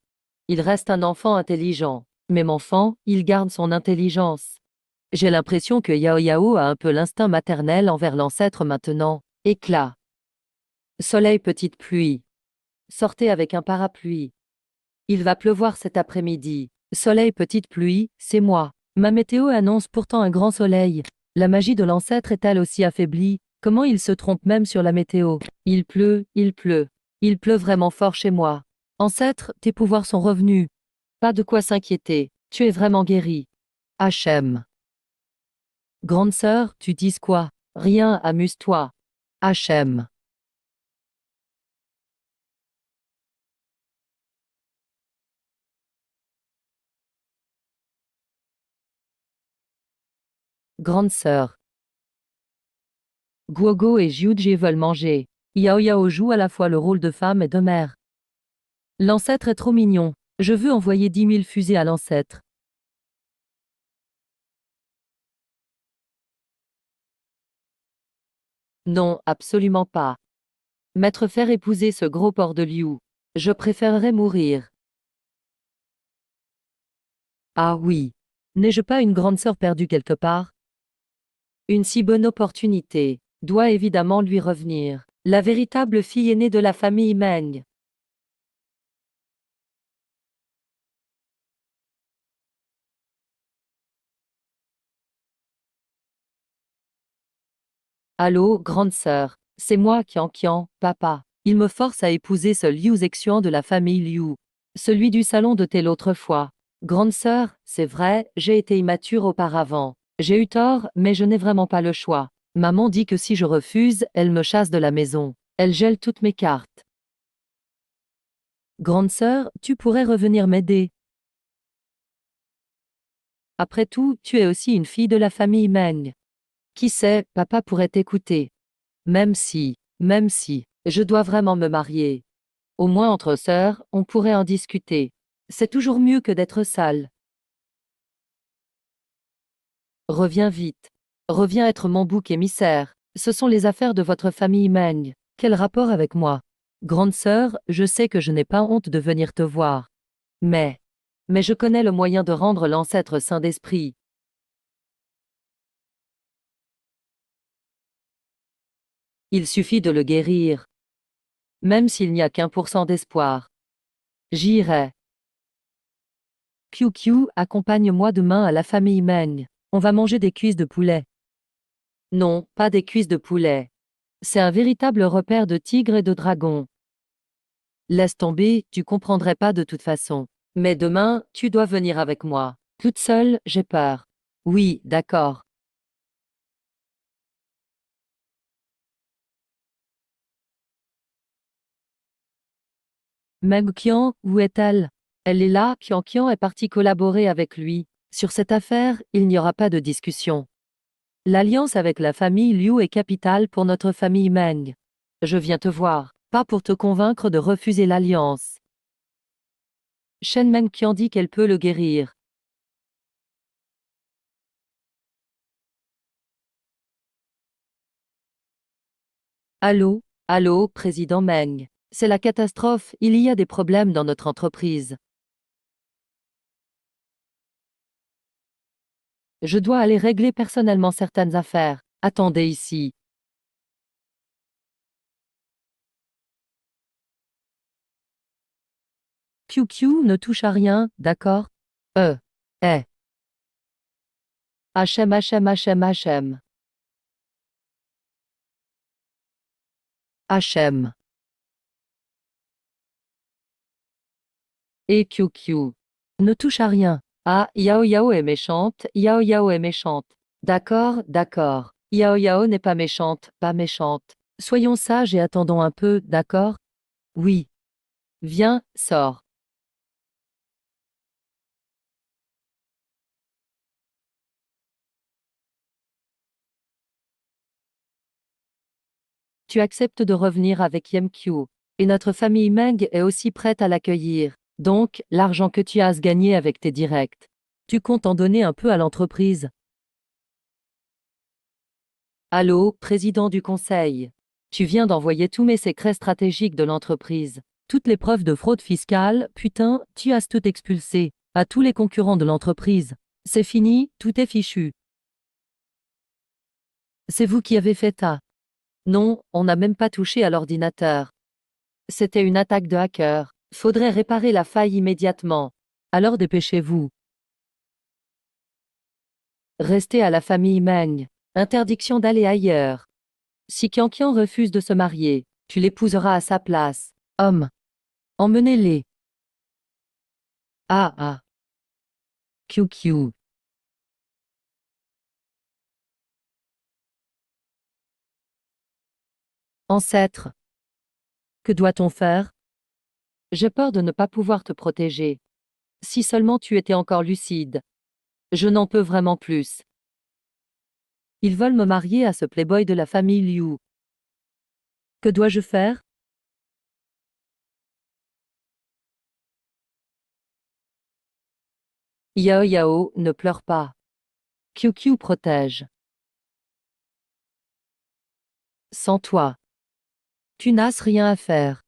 Il reste un enfant intelligent. Même enfant, il garde son intelligence. J'ai l'impression que Yao Yao a un peu l'instinct maternel envers l'ancêtre maintenant. Éclat. Soleil petite pluie. Sortez avec un parapluie. Il va pleuvoir cet après-midi. Soleil petite pluie, c'est moi. Ma météo annonce pourtant un grand soleil. La magie de l'ancêtre est-elle aussi affaiblie? Comment il se trompe même sur la météo? Il pleut, il pleut. Il pleut vraiment fort chez moi. Ancêtre, tes pouvoirs sont revenus. Pas de quoi s'inquiéter. Tu es vraiment guéri. HM. Grande sœur, tu dis quoi? Rien, amuse-toi. HM. Grande sœur. Guogo et Jiuji veulent manger. Yao Yao joue à la fois le rôle de femme et de mère. L'ancêtre est trop mignon. Je veux envoyer 10 000 fusées à l'ancêtre. Non, absolument pas. M'être faire épouser ce gros porc de Liu. Je préférerais mourir. Ah oui. N'ai-je pas une grande sœur perdue quelque part? Une si bonne opportunité doit évidemment lui revenir. La véritable fille aînée de la famille Meng. Allô, grande sœur. C'est moi Qian, papa. Il me force à épouser ce Liu Zexian de la famille Liu. Celui du salon de thé l'autre fois. Grande sœur, c'est vrai, j'ai été immature auparavant. J'ai eu tort, mais je n'ai vraiment pas le choix. Maman dit que si je refuse, elle me chasse de la maison. Elle gèle toutes mes cartes. Grande sœur, tu pourrais revenir m'aider. Après tout, tu es aussi une fille de la famille Meng. Qui sait, papa pourrait t'écouter. Même si, je dois vraiment me marier. Au moins entre sœurs, on pourrait en discuter. C'est toujours mieux que d'être sale. Reviens vite. Reviens être mon bouc émissaire. Ce sont les affaires de votre famille Meng. Quel rapport avec moi? Grande sœur, je sais que je n'ai pas honte de venir te voir. Mais, mais je connais le moyen de rendre l'ancêtre saint d'esprit. Il suffit de le guérir. Même s'il n'y a qu'1% d'espoir. J'irai. QQ, accompagne-moi demain à la famille Meng. On va manger des cuisses de poulet. Non, pas des cuisses de poulet. C'est un véritable repère de tigres et de dragons. Laisse tomber, tu comprendrais pas de toute façon. Mais demain, tu dois venir avec moi. Toute seule, j'ai peur. Oui, d'accord. Meg Qian, où est-elle? Elle est là, Qian Qian est parti collaborer avec lui. Sur cette affaire, il n'y aura pas de discussion. L'alliance avec la famille Liu est capitale pour notre famille Meng. Je viens te voir, pas pour te convaincre de refuser l'alliance. Shen Meng Qian dit qu'elle peut le guérir. Allô, allô, président Meng. C'est la catastrophe, il y a des problèmes dans notre entreprise. Je dois aller régler personnellement certaines affaires. Attendez ici. QQ ne touche à rien, d'accord? Euh. Eh. HM HM HM HM. HM. Et QQ. Ne touche à rien. Ah, Yao Yao est méchante, Yao Yao est méchante. D'accord, d'accord. Yao Yao n'est pas méchante, pas méchante. Soyons sages et attendons un peu, d'accord? Oui. Viens, sors. Tu acceptes de revenir avec YemQ. Et notre famille Meng est aussi prête à l'accueillir. Donc, l'argent que tu as gagné avec tes directs. Tu comptes en donner un peu à l'entreprise. Allô, président du conseil. Tu viens d'envoyer tous mes secrets stratégiques de l'entreprise. Toutes les preuves de fraude fiscale, putain, tu as tout expulsé. À tous les concurrents de l'entreprise. C'est fini, tout est fichu. C'est vous qui avez fait ça. Non, on n'a même pas touché à l'ordinateur. C'était une attaque de hacker. Faudrait réparer la faille immédiatement. Alors dépêchez-vous. Restez à la famille Meng. Interdiction d'aller ailleurs. Si Qian refuse de se marier, tu l'épouseras à sa place. Homme. Emmenez-les. Ah ah. QQ. Ancêtre. Que doit-on faire? J'ai peur de ne pas pouvoir te protéger. Si seulement tu étais encore lucide. Je n'en peux vraiment plus. Ils veulent me marier à ce playboy de la famille Liu. Que dois-je faire? Yao Yao, ne pleure pas. QQ protège. Sans toi. Tu n'as rien à faire.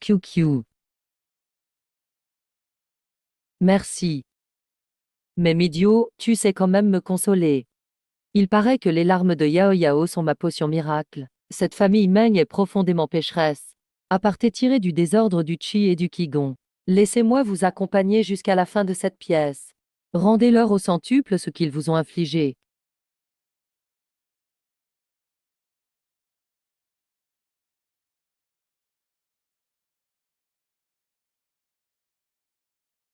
QQ. Merci. Mais Midio, tu sais quand même me consoler. Il paraît que les larmes de Yao Yao sont ma potion miracle. Cette famille Meng est profondément pécheresse. À parté tiré du désordre du Qi et du Qigong. Laissez-moi vous accompagner jusqu'à la fin de cette pièce. Rendez-leur au centuple ce qu'ils vous ont infligé.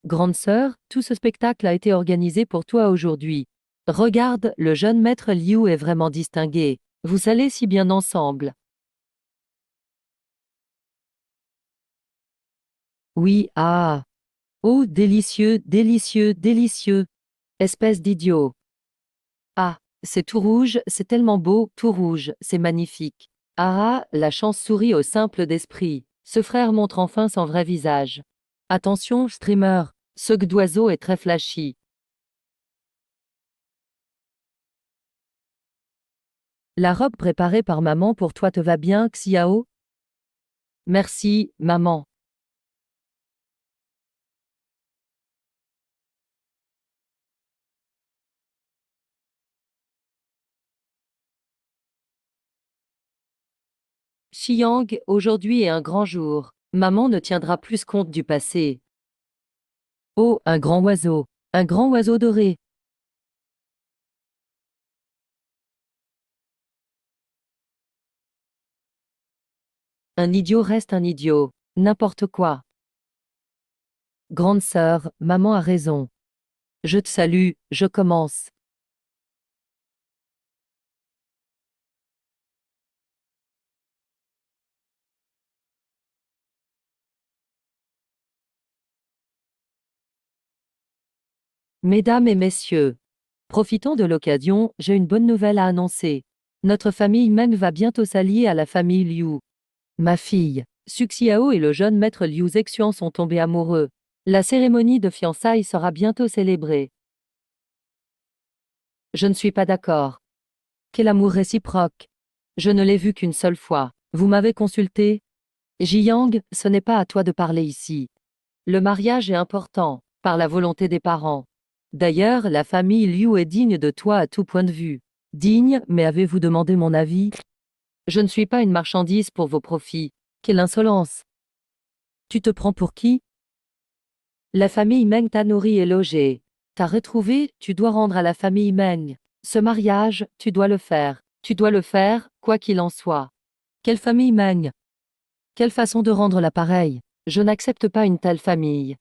Grande sœur, tout ce spectacle a été organisé pour toi aujourd'hui. Regarde, le jeune maître Liu est vraiment distingué. Vous allez si bien ensemble. Oui, ah. Oh, délicieux, délicieux, délicieux. Espèce d'idiot. Ah, c'est tout rouge, c'est tellement beau, tout rouge, c'est magnifique. Ah, la chance sourit au simple d'esprit. Ce frère montre enfin son vrai visage. Attention, streamer, ce d'oiseau est très flashy. La robe préparée par maman pour toi te va bien, Xiao? Merci, maman. Xiang, aujourd'hui est un grand jour. Maman ne tiendra plus compte du passé. Oh, un grand oiseau doré. Un idiot reste un idiot, n'importe quoi. Grande sœur, maman a raison. Je te salue, je commence. Mesdames et messieurs, profitons de l'occasion, j'ai une bonne nouvelle à annoncer. Notre famille Meng va bientôt s'allier à la famille Liu. Ma fille, Suxiao et le jeune maître Liu Zexian sont tombés amoureux. La cérémonie de fiançailles sera bientôt célébrée. Je ne suis pas d'accord. Quel amour réciproque. Je ne l'ai vu qu'une seule fois. Vous m'avez consulté? Jiyang, ce n'est pas à toi de parler ici. Le mariage est important, par la volonté des parents. D'ailleurs, la famille Liu est digne de toi à tout point de vue. Digne, mais avez-vous demandé mon avis? Je ne suis pas une marchandise pour vos profits. Quelle insolence! Tu te prends pour qui? La famille Meng t'a nourri et logé. T'as retrouvé, tu dois rendre à la famille Meng. Ce mariage, tu dois le faire. Tu dois le faire, quoi qu'il en soit. Quelle famille Meng? Quelle façon de rendre l'appareil? Je n'accepte pas une telle famille.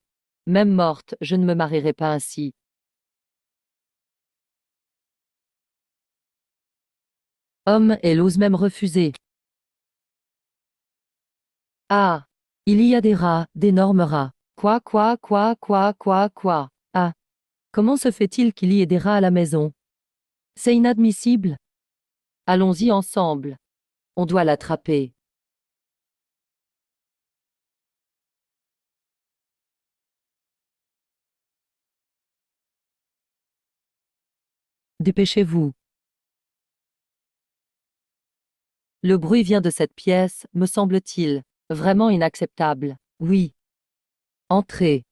Même morte, je ne me marierai pas ainsi. Homme, elle ose même refuser. Ah! Il y a des rats, d'énormes rats. Quoi? Ah! Comment se fait-il qu'il y ait des rats à la maison? C'est inadmissible. Allons-y ensemble. On doit l'attraper. Dépêchez-vous. Le bruit vient de cette pièce, me semble-t-il. Vraiment inacceptable. Oui. Entrez.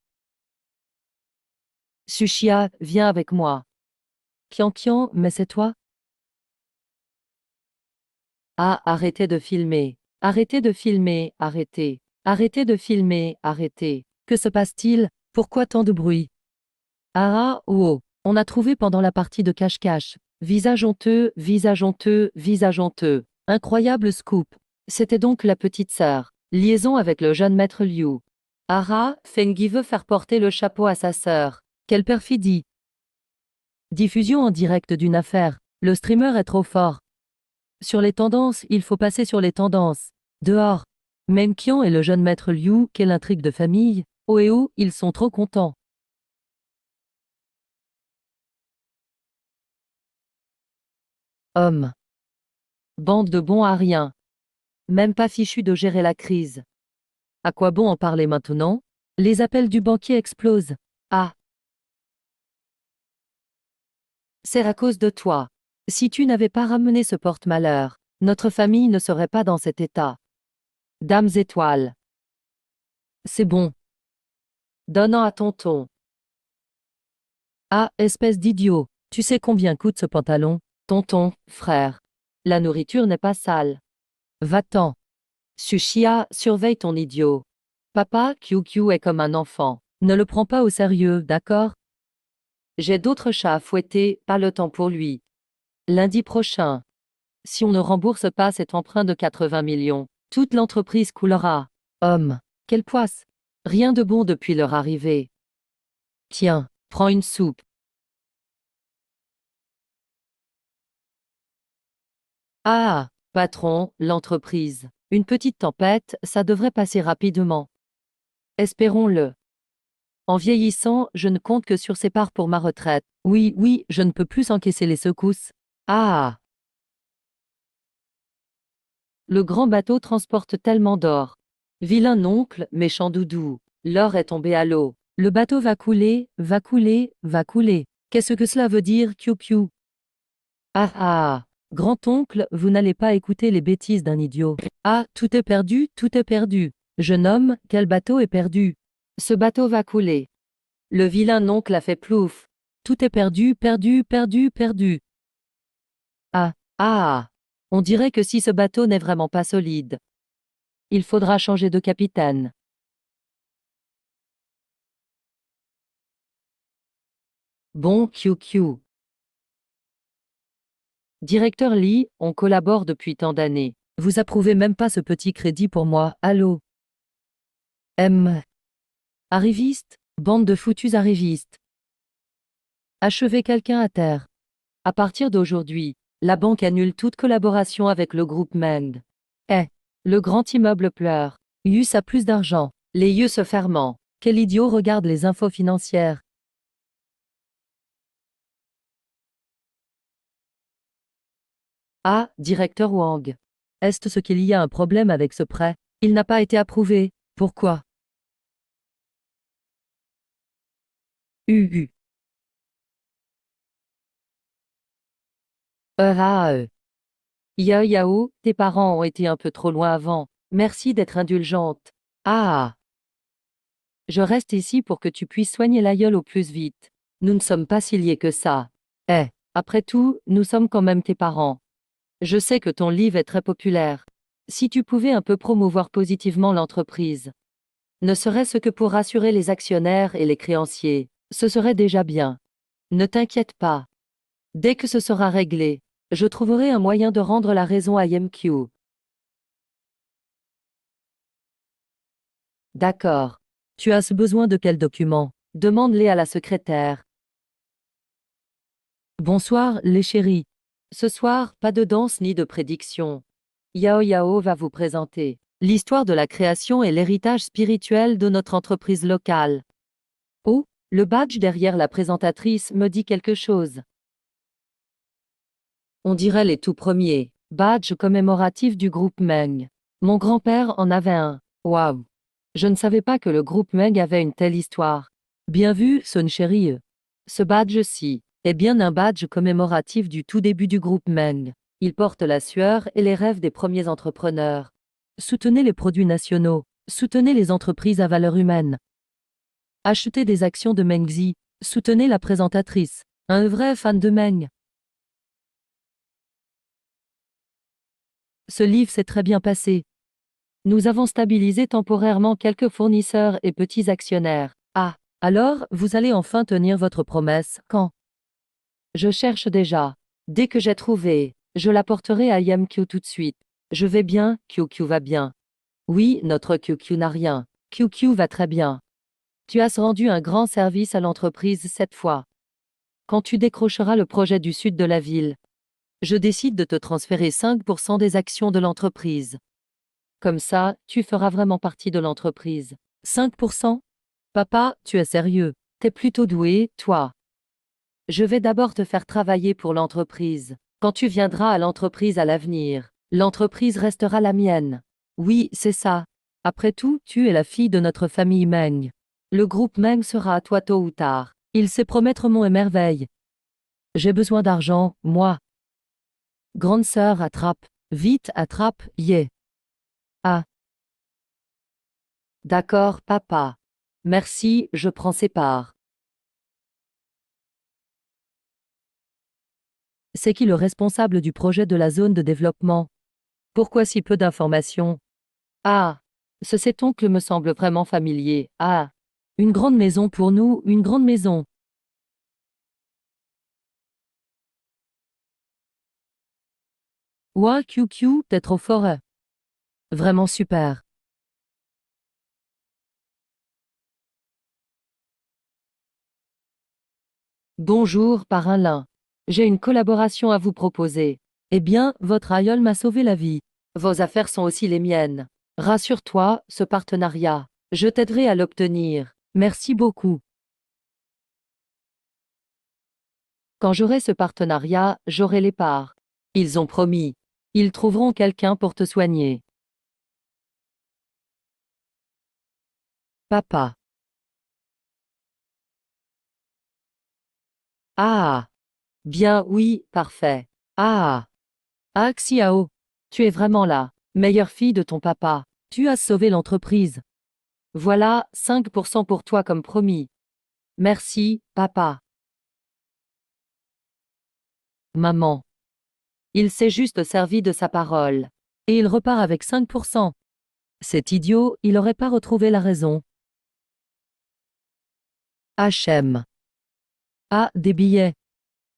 Sushia, viens avec moi. Kian, mais c'est toi? Ah, arrêtez de filmer. Arrêtez de filmer, arrêtez. Arrêtez de filmer, arrêtez. Que se passe-t-il? Pourquoi tant de bruit? Ah, oh, on a trouvé pendant la partie de cache-cache. Visage honteux, visage honteux, visage honteux. Incroyable scoop. C'était donc la petite sœur. Liaison avec le jeune maître Liu. Ara, Fengi veut faire porter le chapeau à sa sœur. Quelle perfidie! Diffusion en direct d'une affaire. Le streamer est trop fort. Sur les tendances, il faut passer sur les tendances. Dehors. Même Kian et le jeune maître Liu, quelle intrigue de famille. Oh et oh, ils sont trop contents. Homme. Bande de bons à rien. Même pas fichu de gérer la crise. À quoi bon en parler maintenant? Les appels du banquier explosent. Ah, c'est à cause de toi. Si tu n'avais pas ramené ce porte-malheur, notre famille ne serait pas dans cet état. Dames étoiles. C'est bon. Donnant à tonton. Ah, espèce d'idiot. Tu sais combien coûte ce pantalon? Tonton, frère. La nourriture n'est pas sale. Va-t'en. Sushia, surveille ton idiot. Papa, QQ est comme un enfant. Ne le prends pas au sérieux, d'accord? J'ai d'autres chats à fouetter, pas le temps pour lui. Lundi prochain. Si on ne rembourse pas cet emprunt de 80 millions, toute l'entreprise coulera. Homme. Quelle poisse. Rien de bon depuis leur arrivée. Tiens, prends une soupe. Ah, patron, l'entreprise. Une petite tempête, ça devrait passer rapidement. Espérons-le. En vieillissant, je ne compte que sur ces parts pour ma retraite. Oui, oui, je ne peux plus encaisser les secousses. Ah! Le grand bateau transporte tellement d'or. Vilain oncle, méchant doudou. L'or est tombé à l'eau. Le bateau va couler, va couler, va couler. Qu'est-ce que cela veut dire, Q? Ah ah! Grand-oncle, vous n'allez pas écouter les bêtises d'un idiot. Ah, tout est perdu, tout est perdu. Jeune homme, quel bateau est perdu? Ce bateau va couler. Le vilain oncle a fait plouf. Tout est perdu, perdu, perdu, perdu. Ah, ah! On dirait que si ce bateau n'est vraiment pas solide. Il faudra changer de capitaine. Bon, QQ. Directeur Lee, on collabore depuis tant d'années. Vous approuvez même pas ce petit crédit pour moi, allô? Arriviste? Bande de foutus arrivistes. Achevez quelqu'un à terre. À partir d'aujourd'hui, la banque annule toute collaboration avec le groupe Meng. Le grand immeuble pleure. Yus a plus d'argent. Les yeux se fermant. Quel idiot regarde les infos financières. Ah, directeur Wang. Est-ce ce qu'il y a un problème avec ce prêt? Il n'a pas été approuvé. Pourquoi? UU. Yao, tes parents ont été un peu trop loin avant. Merci d'être indulgente. Ah. Je reste ici pour que tu puisses soigner l'aïeul au plus vite. Nous ne sommes pas si liés que ça. Après tout, nous sommes quand même tes parents. Je sais que ton livre est très populaire. Si tu pouvais un peu promouvoir positivement l'entreprise, ne serait-ce que pour rassurer les actionnaires et les créanciers, ce serait déjà bien. Ne t'inquiète pas. Dès que ce sera réglé, je trouverai un moyen de rendre la raison à YMQ. D'accord. Tu as besoin de quels documents? Demande-les à la secrétaire. Bonsoir, les chéris. Ce soir, pas de danse ni de prédiction. Yao va vous présenter l'histoire de la création et l'héritage spirituel de notre entreprise locale. Oh, le badge derrière la présentatrice me dit quelque chose. On dirait les tout premiers badges commémoratifs du groupe Meng. Mon grand-père en avait un. Waouh! Je ne savais pas que le groupe Meng avait une telle histoire. Bien vu, Son chérie. Ce badge-ci est bien un badge commémoratif du tout début du groupe Meng. Il porte la sueur et les rêves des premiers entrepreneurs. Soutenez les produits nationaux. Soutenez les entreprises à valeur humaine. Achetez des actions de Mengzi. Soutenez la présentatrice. Un vrai fan de Meng. Ce livre s'est très bien passé. Nous avons stabilisé temporairement quelques fournisseurs et petits actionnaires. Ah, alors, vous allez enfin tenir votre promesse, quand? Je cherche déjà. Dès que j'ai trouvé, je l'apporterai à YamQ tout de suite. Je vais bien, QQ va bien. Oui, notre QQ n'a rien. QQ va très bien. Tu as rendu un grand service à l'entreprise cette fois. Quand tu décrocheras le projet du sud de la ville, je décide de te transférer 5% des actions de l'entreprise. Comme ça, tu feras vraiment partie de l'entreprise. 5%? Papa, tu es sérieux. T'es plutôt doué, toi. Je vais d'abord te faire travailler pour l'entreprise. Quand tu viendras à l'entreprise à l'avenir, l'entreprise restera la mienne. Oui, c'est ça. Après tout, tu es la fille de notre famille Meng. Le groupe Meng sera à toi tôt ou tard. Il sait promettre mon émerveil. J'ai besoin d'argent, moi. Grande sœur, attrape. Vite, attrape, yeah. Ah. D'accord, papa. Merci, je prends ses parts. C'est qui le responsable du projet de la zone de développement? Pourquoi si peu d'informations? Ah, cet oncle me semble vraiment familier. Ah, une grande maison pour nous, une grande maison. Ouah, QQ, t'es trop fort. Vraiment super. Bonjour, parrain Lin. J'ai une collaboration à vous proposer. Eh bien, votre aïeul m'a sauvé la vie. Vos affaires sont aussi les miennes. Rassure-toi, ce partenariat, je t'aiderai à l'obtenir. Merci beaucoup. Quand j'aurai ce partenariat, j'aurai les parts. Ils ont promis. Ils trouveront quelqu'un pour te soigner. Papa. Ah. Bien, oui, parfait. Ah. Ah, Xiao. Tu es vraiment la meilleure fille de ton papa. Tu as sauvé l'entreprise. Voilà, 5% pour toi comme promis. Merci, papa. Maman. Il s'est juste servi de sa parole. Et il repart avec 5%. Cet idiot, il aurait pas retrouvé la raison. HM. Ah, des billets.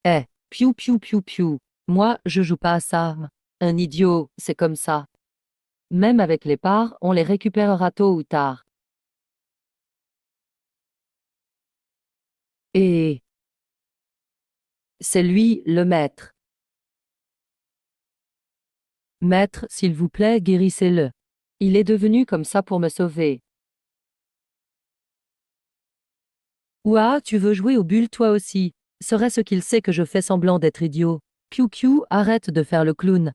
Eh, piou piou piou piou. Moi, je joue pas à ça. Un idiot, c'est comme ça. Même avec les parts, on les récupérera tôt ou tard. Et c'est lui, le maître. Maître, s'il vous plaît, guérissez-le. Il est devenu comme ça pour me sauver. Ouah, tu veux jouer aux bulles toi aussi. Serait-ce qu'il sait que je fais semblant d'être idiot? Piou piou, arrête de faire le clown.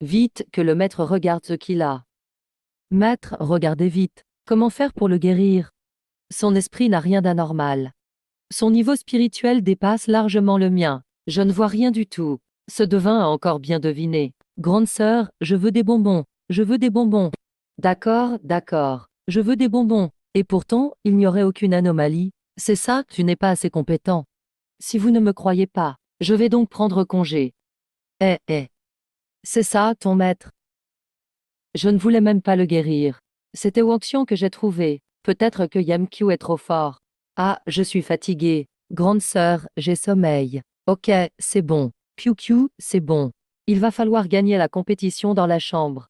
Vite, que le maître regarde ce qu'il a. Maître, regardez vite. Comment faire pour le guérir? Son esprit n'a rien d'anormal. Son niveau spirituel dépasse largement le mien. Je ne vois rien du tout. Ce devin a encore bien deviné. Grande sœur, je veux des bonbons. Je veux des bonbons. D'accord, d'accord. Je veux des bonbons. Et pourtant, il n'y aurait aucune anomalie. C'est ça, tu n'es pas assez compétent. Si vous ne me croyez pas, je vais donc prendre congé. Eh. C'est ça, ton maître. Je ne voulais même pas le guérir. C'était Wangxian que j'ai trouvé. Peut-être que Yamqiu est trop fort. Ah, je suis fatiguée. Grande sœur, j'ai sommeil. Ok, c'est bon. Piu Piu, c'est bon. Il va falloir gagner la compétition dans la chambre.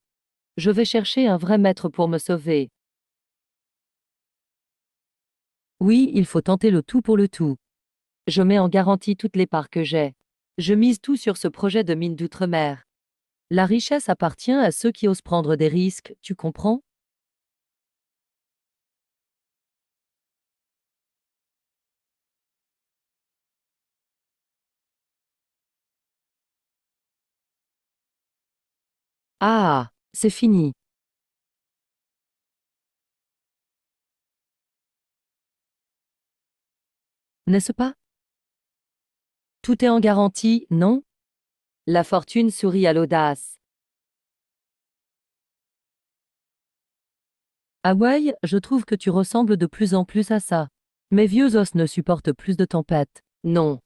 Je vais chercher un vrai maître pour me sauver. Oui, il faut tenter le tout pour le tout. Je mets en garantie toutes les parts que j'ai. Je mise tout sur ce projet de mine d'outre-mer. La richesse appartient à ceux qui osent prendre des risques, tu comprends? Ah, c'est fini. N'est-ce pas? Tout est en garantie, non? La fortune sourit à l'audace. Ah ouais, je trouve que tu ressembles de plus en plus à ça. Mes vieux os ne supportent plus de tempêtes. Non.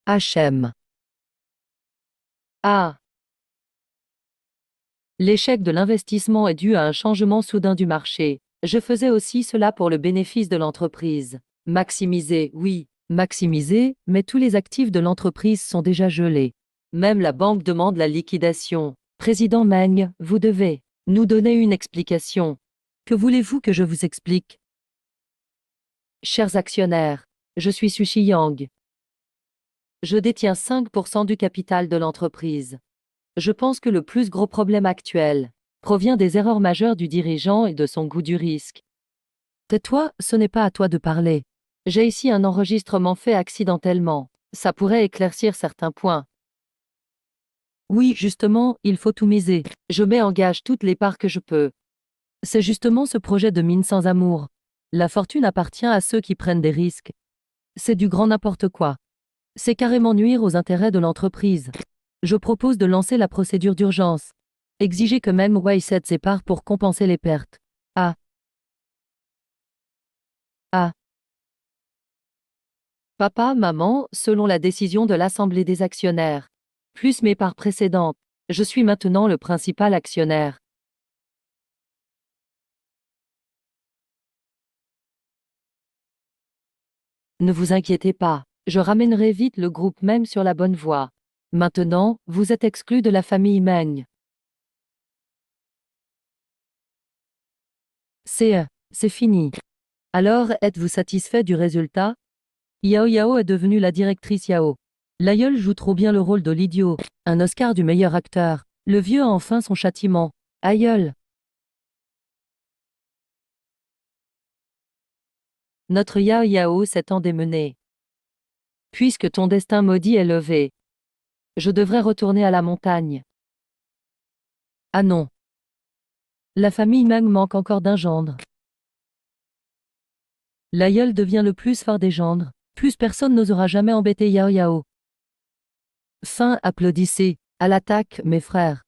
HM. Ah. L'échec de l'investissement est dû à un changement soudain du marché. Je faisais aussi cela pour le bénéfice de l'entreprise. Maximiser, oui, maximiser, mais tous les actifs de l'entreprise sont déjà gelés. Même la banque demande la liquidation. Président Meng, vous devez nous donner une explication. Que voulez-vous que je vous explique? Chers actionnaires, je suis Sushi Yang. Je détiens 5% du capital de l'entreprise. Je pense que le plus gros problème actuel provient des erreurs majeures du dirigeant et de son goût du risque. Tais-toi, ce n'est pas à toi de parler. J'ai ici un enregistrement fait accidentellement. Ça pourrait éclaircir certains points. Oui, justement, il faut tout miser. Je mets en gage toutes les parts que je peux. C'est justement ce projet de mine sans amour. La fortune appartient à ceux qui prennent des risques. C'est du grand n'importe quoi. C'est carrément nuire aux intérêts de l'entreprise. Je propose de lancer la procédure d'urgence. Exiger que même Wei cède ses parts pour compenser les pertes. Ah, ah. Papa, maman, selon la décision de l'Assemblée des actionnaires. Plus mes parts précédentes. Je suis maintenant le principal actionnaire. Ne vous inquiétez pas, je ramènerai vite le groupe même sur la bonne voie. Maintenant, vous êtes exclu de la famille Meng. C'est fini. Alors, êtes-vous satisfait du résultat? Yao Yao est devenue la directrice Yao. L'aïeul joue trop bien le rôle de l'idiot. Un Oscar du meilleur acteur. Le vieux a enfin son châtiment. Aïeul. Notre Yao Yao s'est démené. Puisque ton destin maudit est levé, je devrais retourner à la montagne. Ah non. La famille Meng manque encore d'un gendre. L'aïeul devient le plus fort des gendres. Plus personne n'osera jamais embêter Yao Yao. Fin, applaudissez. À l'attaque, mes frères.